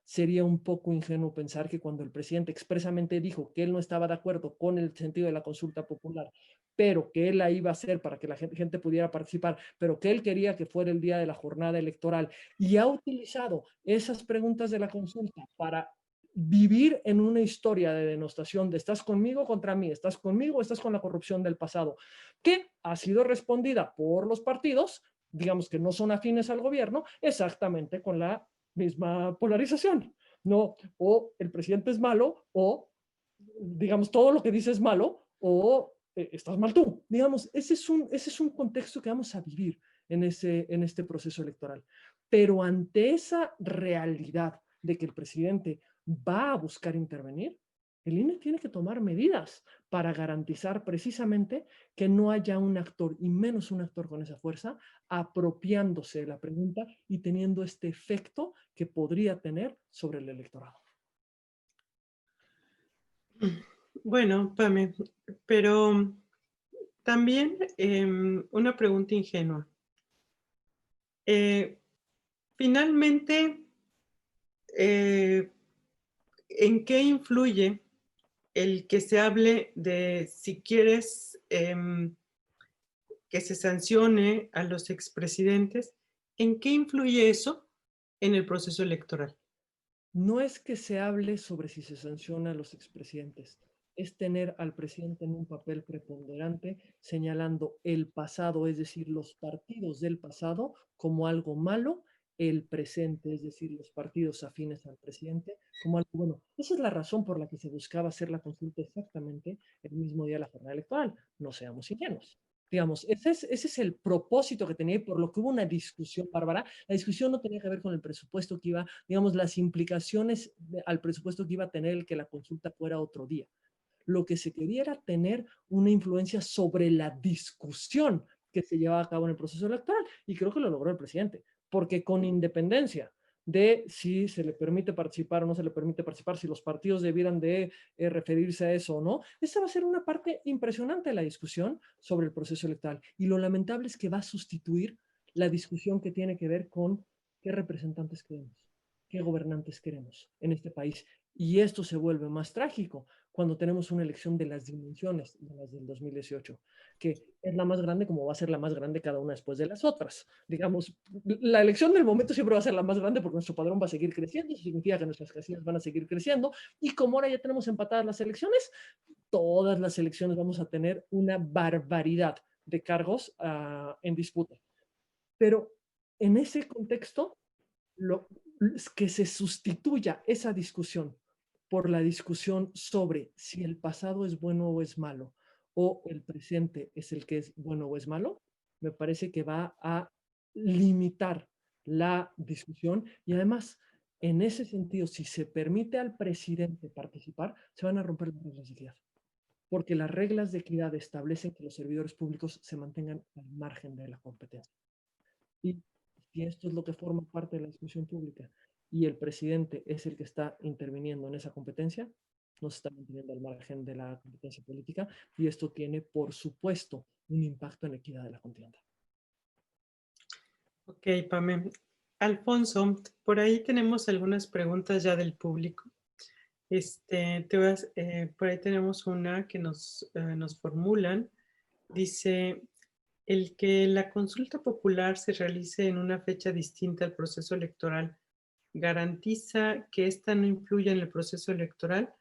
Sería un poco ingenuo pensar que cuando el presidente expresamente dijo que él no estaba de acuerdo con el sentido de la consulta popular, pero que él la iba a hacer para que la gente pudiera participar, pero que él quería que fuera el día de la jornada electoral, y ha utilizado esas preguntas de la consulta para vivir en una historia de denostación de estás conmigo contra mí, estás conmigo, estás con la corrupción del pasado, que ha sido respondida por los partidos, digamos que no son afines al gobierno, exactamente con la misma polarización, ¿no? O el presidente es malo, o digamos todo lo que dice es malo, o estás mal tú. Digamos, ese es un contexto que vamos a vivir en este proceso electoral. Pero ante esa realidad de que el presidente va a buscar intervenir, el INE tiene que tomar medidas para garantizar precisamente que no haya un actor, y menos un actor con esa fuerza, apropiándose de la pregunta y teniendo este efecto que podría tener sobre el electorado. Bueno, Pame, pero también una pregunta ingenua. Finalmente, ¿en qué influye el que se hable de si quieres que se sancione a los expresidentes? ¿En qué influye eso en el proceso electoral? No es que se hable sobre si se sanciona a los expresidentes, es tener al presidente en un papel preponderante señalando el pasado, es decir, los partidos del pasado como algo malo el presente, es decir, los partidos afines al presidente, como algo bueno. Esa es la razón por la que se buscaba hacer la consulta exactamente el mismo día de la jornada electoral. No seamos ingenuos. Digamos, ese es el propósito que tenía y por lo que hubo una discusión bárbara. La discusión no tenía que ver con el presupuesto que iba, digamos, las implicaciones al presupuesto que iba a tener el que la consulta fuera otro día. Lo que se quería era tener una influencia sobre la discusión que se llevaba a cabo en el proceso electoral. Y creo que lo logró el presidente, porque con independencia de si se le permite participar o no se le permite participar, si los partidos debieran de referirse a eso o no, esta va a ser una parte impresionante de la discusión sobre el proceso electoral. Y lo lamentable es que va a sustituir la discusión que tiene que ver con qué representantes queremos, qué gobernantes queremos en este país. Y esto se vuelve más trágico cuando tenemos una elección de las dimensiones de las del 2018, que es la más grande como va a ser la más grande cada una después de las otras. Digamos, la elección del momento siempre va a ser la más grande porque nuestro padrón va a seguir creciendo, eso significa que nuestras casillas van a seguir creciendo, y como ahora ya tenemos empatadas las elecciones, todas las elecciones vamos a tener una barbaridad de cargos en disputa. Pero en ese contexto, que se sustituya esa discusión por la discusión sobre si el pasado es bueno o es malo, o el presente es el que es bueno o es malo, me parece que va a limitar la discusión y además, en ese sentido, si se permite al presidente participar, se van a romper las reglas de equidad, porque las reglas de equidad establecen que los servidores públicos se mantengan al margen de la competencia. Y si esto es lo que forma parte de la discusión pública y el presidente es el que está interviniendo en esa competencia, no se está manteniendo al margen de la competencia política y esto tiene, por supuesto, un impacto en la equidad de la contienda. Ok, Pame. Alfonso, por ahí tenemos algunas preguntas ya del público. Por ahí tenemos una que nos formulan. Dice, el que la consulta popular se realice en una fecha distinta al proceso electoral, ¿garantiza que ésta no influya en el proceso electoral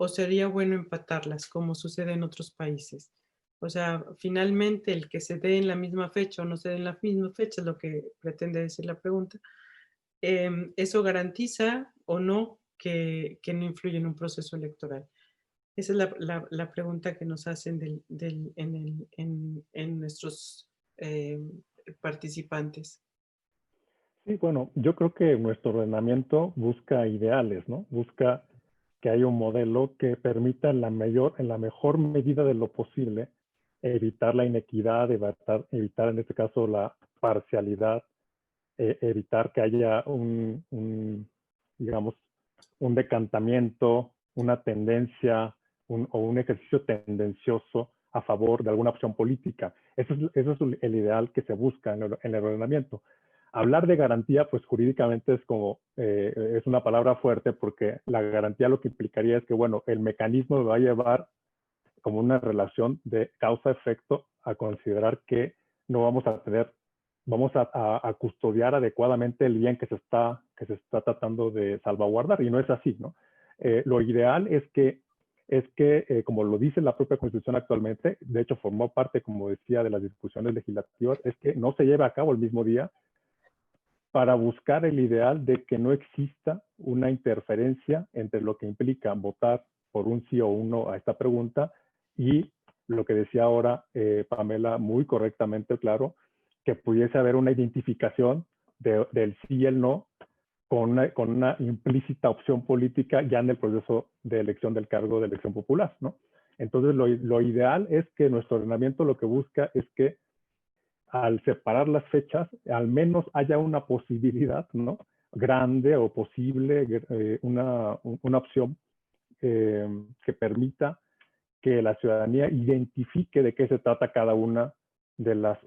o sería bueno empatarlas, como sucede en otros países? O sea, finalmente el que se dé en la misma fecha o no se dé en la misma fecha es lo que pretende decir la pregunta. ¿Eso garantiza o no que no influye en un proceso electoral? Esa es la pregunta que nos hacen en nuestros participantes. Sí, bueno, yo creo que nuestro ordenamiento busca ideales, ¿no? Busca que haya un modelo que permita en la mejor medida de lo posible evitar la inequidad, evitar en este caso la parcialidad, evitar que haya digamos, un decantamiento, una tendencia o un ejercicio tendencioso a favor de alguna opción política. Eso es el ideal que se busca en el ordenamiento. Hablar de garantía, pues jurídicamente es una palabra fuerte porque la garantía lo que implicaría es que, bueno, el mecanismo va a llevar como una relación de causa-efecto a considerar que no vamos a custodiar adecuadamente el bien que se está tratando de salvaguardar, y no es así, ¿no? Lo ideal es que, como lo dice la propia Constitución actualmente, de hecho formó parte, como decía, de las discusiones legislativas, es que no se lleve a cabo el mismo día para buscar el ideal de que no exista una interferencia entre lo que implica votar por un sí o un no a esta pregunta y lo que decía ahora Pamela muy correctamente, claro, que pudiese haber una identificación del sí y el no con una implícita opción política ya en el proceso de elección del cargo de elección popular, ¿no? Entonces, lo ideal es que nuestro ordenamiento lo que busca es que al separar las fechas, al menos haya una posibilidad, ¿no? Grande o posible, una opción que permita que la ciudadanía identifique de qué se trata cada una de la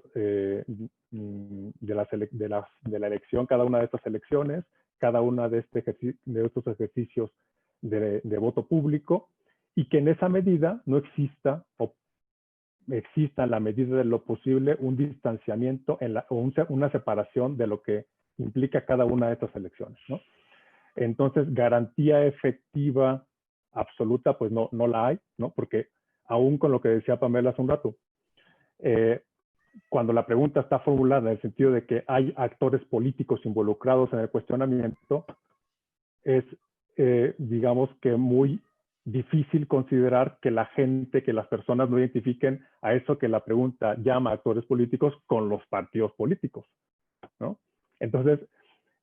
elección, cada una de estas elecciones, cada una de estos ejercicios de voto público, y que en esa medida no exista en la medida de lo posible un distanciamiento o una separación de lo que implica cada una de estas elecciones, ¿no? Entonces, garantía efectiva absoluta, pues no la hay, ¿no? Porque aún con lo que decía Pamela hace un rato, cuando la pregunta está formulada en el sentido de que hay actores políticos involucrados en el cuestionamiento, es, digamos que muy difícil considerar que la gente, que las personas no identifiquen a eso que la pregunta llama actores políticos con los partidos políticos, ¿no? Entonces,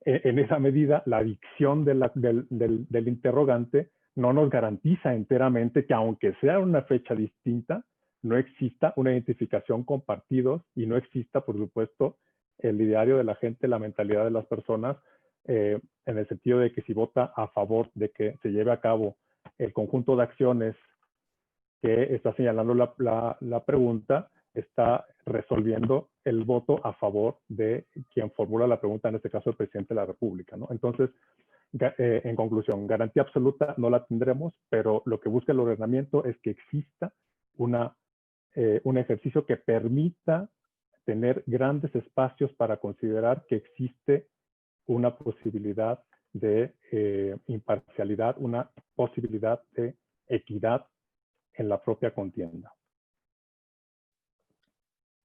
en esa medida, la dicción del interrogante no nos garantiza enteramente que, aunque sea una fecha distinta, no exista una identificación con partidos y no exista, por supuesto, el ideario de la gente, la mentalidad de las personas, en el sentido de que si vota a favor de que se lleve a cabo el conjunto de acciones que está señalando la pregunta, está resolviendo el voto a favor de quien formula la pregunta, en este caso el presidente de la República, ¿no? Entonces, en conclusión, garantía absoluta no la tendremos, pero lo que busca el ordenamiento es que exista un ejercicio que permita tener grandes espacios para considerar que existe una posibilidad de imparcialidad, una posibilidad de equidad en la propia contienda.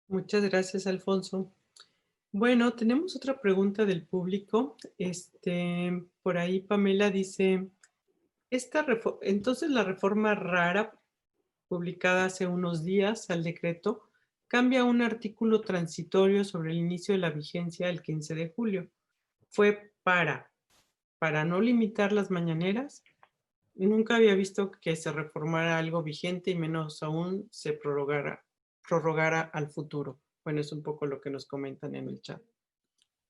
Muchas gracias, Alfonso. Bueno, tenemos otra pregunta del público. Por ahí Pamela dice, entonces la reforma rara publicada hace unos días al decreto cambia un artículo transitorio sobre el inicio de la vigencia el 15 de julio. ¿Fue para no limitar las mañaneras? Nunca había visto que se reformara algo vigente y menos aún se prorrogara al futuro. Bueno, es un poco lo que nos comentan en el chat.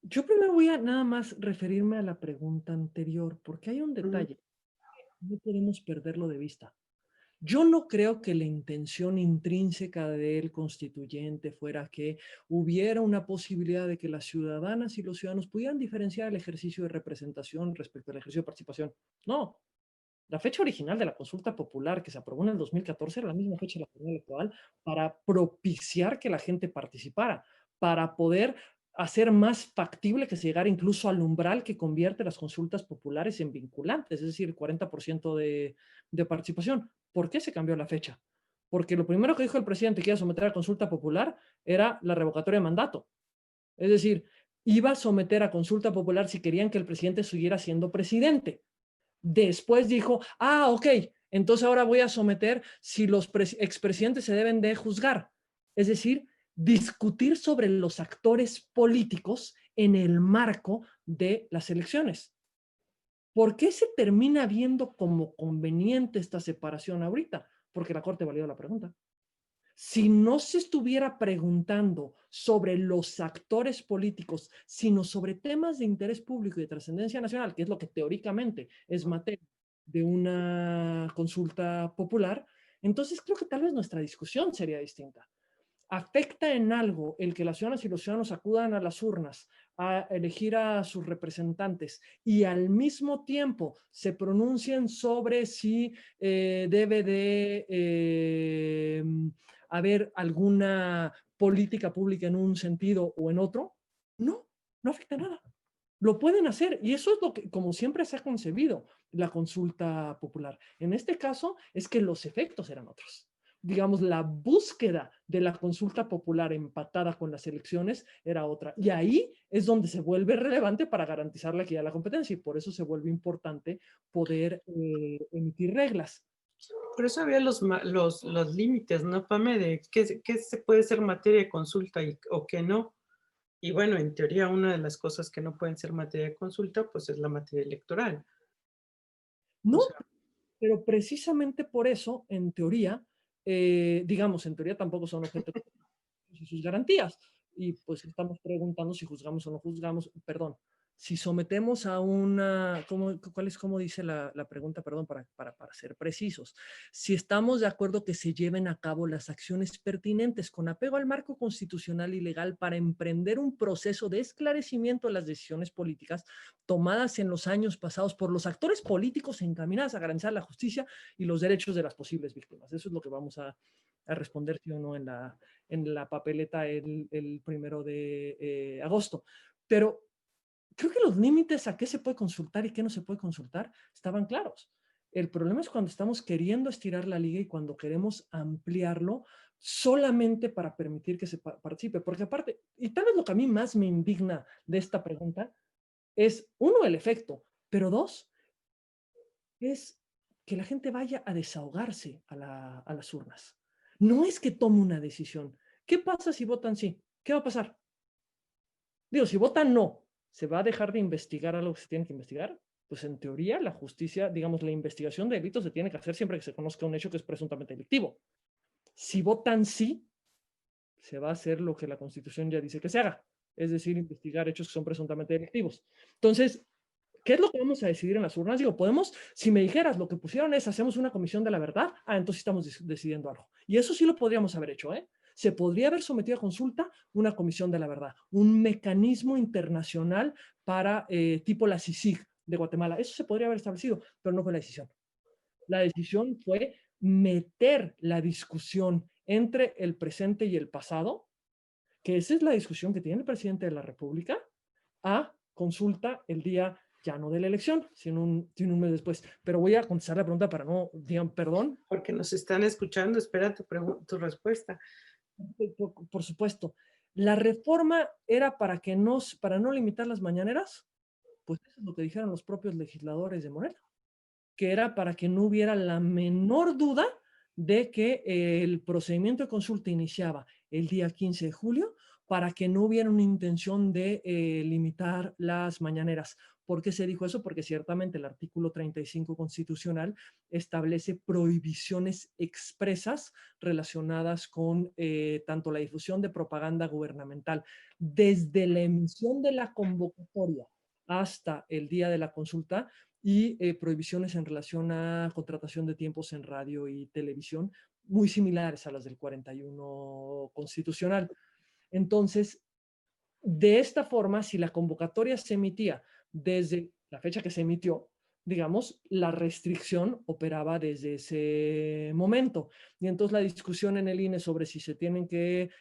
Yo primero voy a nada más referirme a la pregunta anterior, porque hay un detalle. No podemos perderlo de vista. Yo no creo que la intención intrínseca del constituyente fuera que hubiera una posibilidad de que las ciudadanas y los ciudadanos pudieran diferenciar el ejercicio de representación respecto al ejercicio de participación. No. La fecha original de la consulta popular que se aprobó en el 2014 era la misma fecha de la jornada electoral para propiciar que la gente participara, para poder hacer más factible que se llegara incluso al umbral que convierte las consultas populares en vinculantes, es decir, 40% de participación. ¿Por qué se cambió la fecha? Porque lo primero que dijo el presidente que iba a someter a consulta popular era la revocatoria de mandato. Es decir, iba a someter a consulta popular si querían que el presidente siguiera siendo presidente. Después dijo, ok, entonces ahora voy a someter si los expresidentes se deben de juzgar. Es decir, discutir sobre los actores políticos en el marco de las elecciones. ¿Por qué se termina viendo como conveniente esta separación ahorita? Porque la Corte validó la pregunta. Si no se estuviera preguntando sobre los actores políticos, sino sobre temas de interés público y de trascendencia nacional, que es lo que teóricamente es materia de una consulta popular, entonces creo que tal vez nuestra discusión sería distinta. ¿Afecta en algo el que las ciudadanas y los ciudadanos acudan a las urnas a elegir a sus representantes y al mismo tiempo se pronuncien sobre si debe de haber alguna política pública en un sentido o en otro? No, no afecta nada. Lo pueden hacer y eso es lo que, como siempre se ha concebido la consulta popular. En este caso es que los efectos eran otros. Digamos, la búsqueda de la consulta popular empatada con las elecciones era otra. Y ahí es donde se vuelve relevante para garantizar la equidad de la competencia y por eso se vuelve importante poder emitir reglas. Por eso había los límites, ¿no, Pame? De qué se puede ser materia de consulta o qué no. Y bueno, en teoría, una de las cosas que no pueden ser materia de consulta, pues es la materia electoral. No, pero precisamente por eso, en teoría, digamos, en teoría tampoco son objeto de sus garantías. Y pues estamos preguntando si juzgamos o no juzgamos, perdón, si sometemos a una, ¿cómo dice la pregunta? Perdón, para ser precisos. Si estamos de acuerdo que se lleven a cabo las acciones pertinentes con apego al marco constitucional y legal para emprender un proceso de esclarecimiento de las decisiones políticas tomadas en los años pasados por los actores políticos encaminadas a garantizar la justicia y los derechos de las posibles víctimas. Eso es lo que vamos a responder sí o no en la papeleta el 1 de agosto. Pero creo que los límites a qué se puede consultar y qué no se puede consultar estaban claros. El problema es cuando estamos queriendo estirar la liga y cuando queremos ampliarlo solamente para permitir que se participe. Porque aparte, y tal vez lo que a mí más me indigna de esta pregunta es, uno, el efecto, pero dos, es que la gente vaya a desahogarse a las urnas. No es que tome una decisión. ¿Qué pasa si votan sí? ¿Qué va a pasar? Digo, si votan no, ¿se va a dejar de investigar algo que se tiene que investigar? Pues en teoría la justicia, digamos, la investigación de delitos se tiene que hacer siempre que se conozca un hecho que es presuntamente delictivo. Si votan sí, se va a hacer lo que la Constitución ya dice que se haga, es decir, investigar hechos que son presuntamente delictivos. Entonces, ¿qué es lo que vamos a decidir en las urnas? Digo, podemos, si me dijeras, lo que pusieron es, hacemos una comisión de la verdad, entonces estamos decidiendo algo. Y eso sí lo podríamos haber hecho, ¿eh? Se podría haber sometido a consulta una comisión de la verdad, un mecanismo internacional para tipo la CICIG de Guatemala. Eso se podría haber establecido, pero no fue la decisión. La decisión fue meter la discusión entre el presente y el pasado, que esa es la discusión que tiene el presidente de la República, a consulta el día ya no de la elección, sino un mes después. Pero voy a contestar la pregunta para no, digan, perdón. Porque nos están escuchando, espera tu respuesta. Por supuesto. La reforma era para no limitar las mañaneras, pues eso es lo que dijeron los propios legisladores de Morena, que era para que no hubiera la menor duda de que el procedimiento de consulta iniciaba el día 15 de julio, para que no hubiera una intención de limitar las mañaneras. ¿Por qué se dijo eso? Porque ciertamente el artículo 35 constitucional establece prohibiciones expresas relacionadas con tanto la difusión de propaganda gubernamental desde la emisión de la convocatoria hasta el día de la consulta, y prohibiciones en relación a contratación de tiempos en radio y televisión, muy similares a las del 41 constitucional. Entonces, de esta forma, si la convocatoria se emitía desde la fecha que se emitió, digamos, la restricción operaba desde ese momento. Y entonces la discusión en el INE sobre si se tienen que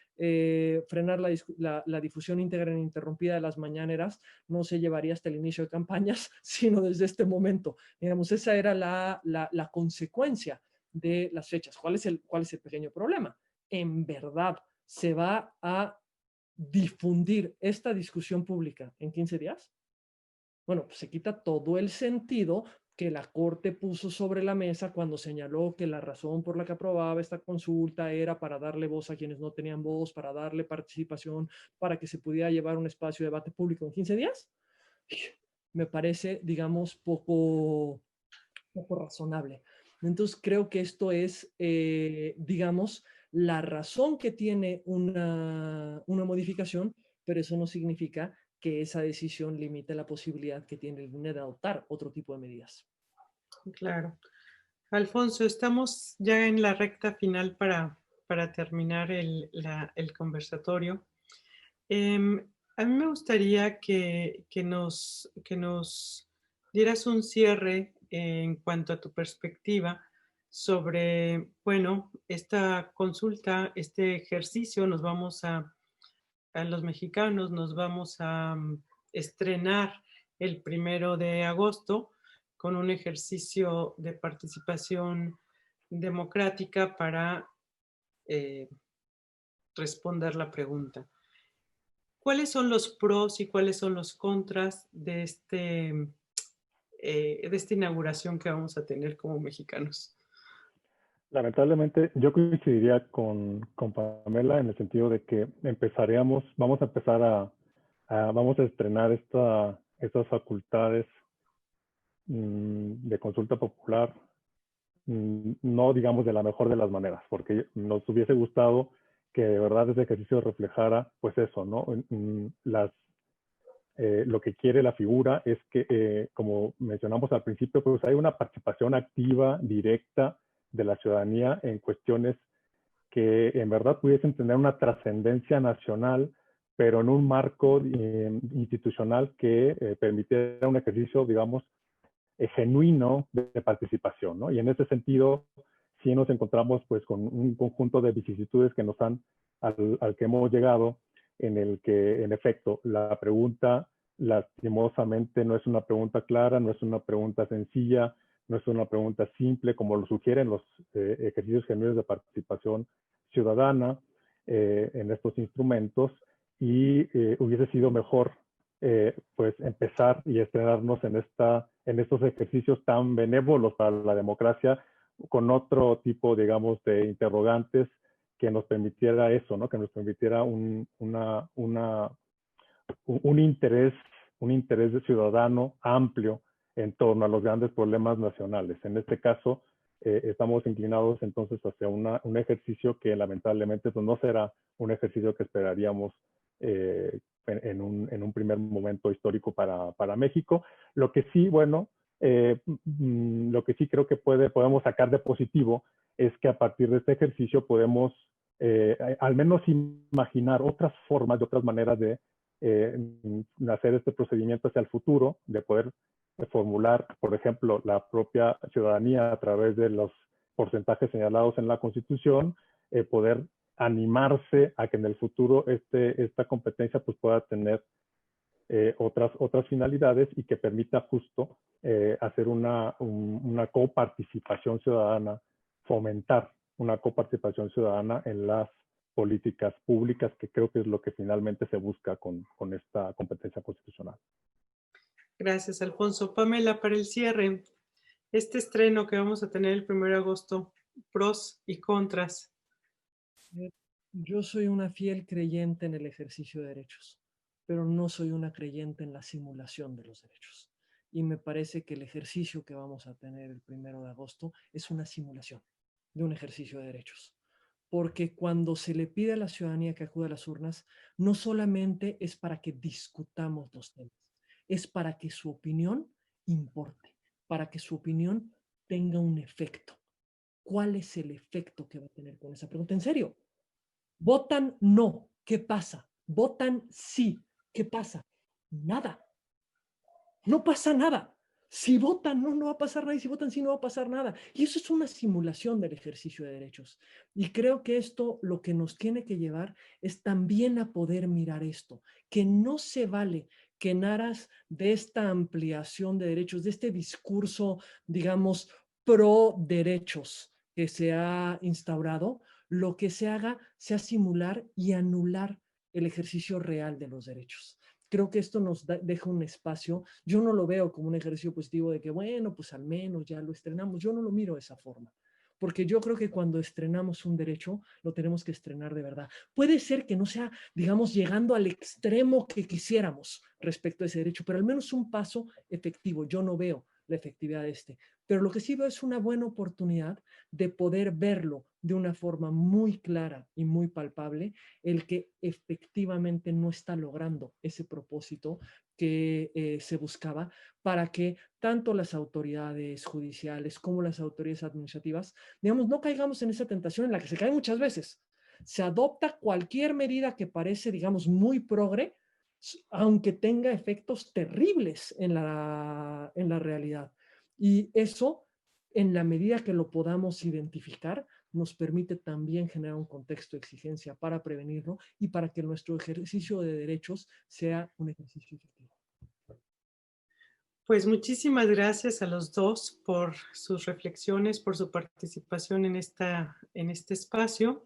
frenar la difusión íntegra e interrumpida de las mañaneras no se llevaría hasta el inicio de campañas, sino desde este momento. Digamos, esa era la consecuencia de las fechas. ¿Cuál es el pequeño problema? En verdad, se va a difundir esta discusión pública en 15 días. Bueno, pues se quita todo el sentido que la Corte puso sobre la mesa cuando señaló que la razón por la que aprobaba esta consulta era para darle voz a quienes no tenían voz, para darle participación, para que se pudiera llevar un espacio de debate público en 15 días. Me parece, digamos, poco razonable. Entonces, creo que esto es, digamos, la razón que tiene una modificación, pero eso no significa que esa decisión limite la posibilidad que tiene el INE de adoptar otro tipo de medidas. Claro. Alfonso, estamos ya en la recta final para terminar el conversatorio. A mí me gustaría que nos dieras un cierre en cuanto a tu perspectiva sobre, bueno, esta consulta, este ejercicio, los mexicanos nos vamos a estrenar el 1 de agosto con un ejercicio de participación democrática para responder la pregunta. ¿Cuáles son los pros y cuáles son los contras de esta inauguración que vamos a tener como mexicanos? Lamentablemente, yo coincidiría con Pamela en el sentido de que vamos a empezar vamos a estrenar estas facultades de consulta popular, no digamos de la mejor de las maneras, porque nos hubiese gustado que de verdad ese ejercicio reflejara, pues eso, ¿no? Lo que quiere la figura es que, como mencionamos al principio, pues hay una participación activa, directa de la ciudadanía en cuestiones que en verdad pudiesen tener una trascendencia nacional, pero en un marco institucional que permitiera un ejercicio, digamos, genuino de participación, ¿no? Y en ese sentido, sí nos encontramos pues con un conjunto de vicisitudes que nos han, al que hemos llegado, en el que, en efecto, la pregunta, lastimosamente, no es una pregunta clara, no es una pregunta sencilla, no es una pregunta simple, como lo sugieren los ejercicios genuinos de participación ciudadana en estos instrumentos y hubiese sido mejor pues empezar y estrenarnos en estos ejercicios tan benévolos para la democracia con otro tipo, digamos, de interrogantes que nos permitiera eso, ¿no? Que nos permitiera un interés de ciudadano amplio en torno a los grandes problemas nacionales. En este caso, estamos inclinados entonces hacia un ejercicio que lamentablemente pues, no será un ejercicio que esperaríamos en un primer momento histórico para México. Lo que sí, bueno, lo que sí creo que podemos sacar de positivo es que a partir de este ejercicio podemos al menos imaginar otras formas y otras maneras de hacer este procedimiento hacia el futuro, de poder formular, por ejemplo, la propia ciudadanía a través de los porcentajes señalados en la Constitución, poder animarse a que en el futuro esta competencia pues, pueda tener otras finalidades y que permita justo hacer una coparticipación ciudadana, fomentar una coparticipación ciudadana en las políticas públicas, que creo que es lo que finalmente se busca con esta competencia constitucional. Gracias, Alfonso. Pamela, para el cierre, este estreno que vamos a tener el 1 de agosto, pros y contras. Yo soy una fiel creyente en el ejercicio de derechos, pero no soy una creyente en la simulación de los derechos. Y me parece que el ejercicio que vamos a tener el 1 de agosto es una simulación de un ejercicio de derechos. Porque cuando se le pide a la ciudadanía que acuda a las urnas, no solamente es para que discutamos los temas, es para que su opinión importe, para que su opinión tenga un efecto. ¿Cuál es el efecto que va a tener con esa pregunta? En serio, votan no, ¿qué pasa? Votan sí, ¿qué pasa? Nada. No pasa nada. Si votan no, no va a pasar nada. Y si votan sí, no va a pasar nada. Y eso es una simulación del ejercicio de derechos. Y creo que esto lo que nos tiene que llevar es también a poder mirar esto, que no se vale que en aras de esta ampliación de derechos, de este discurso, digamos, pro derechos que se ha instaurado, lo que se haga sea simular y anular el ejercicio real de los derechos. Creo que esto nos deja un espacio. Yo no lo veo como un ejercicio positivo de que, bueno, pues al menos ya lo estrenamos. Yo no lo miro de esa forma. Porque yo creo que cuando estrenamos un derecho, lo tenemos que estrenar de verdad. Puede ser que no sea, digamos, llegando al extremo que quisiéramos respecto a ese derecho, pero al menos un paso efectivo. Yo no veo la efectividad de este. Pero lo que sí veo es una buena oportunidad de poder verlo de una forma muy clara y muy palpable, el que efectivamente no está logrando ese propósito que se buscaba para que tanto las autoridades judiciales como las autoridades administrativas, digamos, no caigamos en esa tentación en la que se cae muchas veces. Se adopta cualquier medida que parece, digamos, muy progre, aunque tenga efectos terribles en la realidad. Y eso, en la medida que lo podamos identificar, nos permite también generar un contexto de exigencia para prevenirlo y para que nuestro ejercicio de derechos sea un ejercicio efectivo. Pues muchísimas gracias a los dos por sus reflexiones, por su participación en este espacio.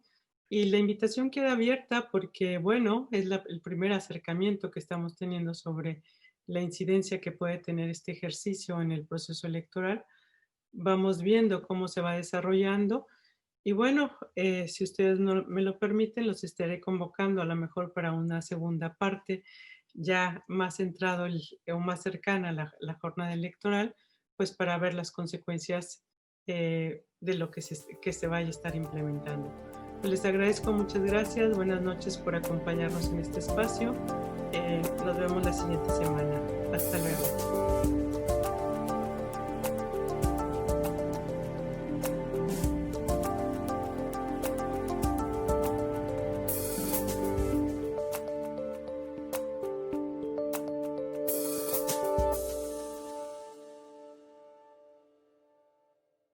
Y la invitación queda abierta porque, bueno, es el primer acercamiento que estamos teniendo sobre la incidencia que puede tener este ejercicio en el proceso electoral. Vamos viendo cómo se va desarrollando. Y bueno, si ustedes no me lo permiten, los estaré convocando a lo mejor para una segunda parte, ya más centrado o más cercana a la jornada electoral, pues para ver las consecuencias de lo que se vaya a estar implementando. Pues les agradezco, muchas gracias, buenas noches por acompañarnos en este espacio. Nos vemos la siguiente semana. Hasta luego.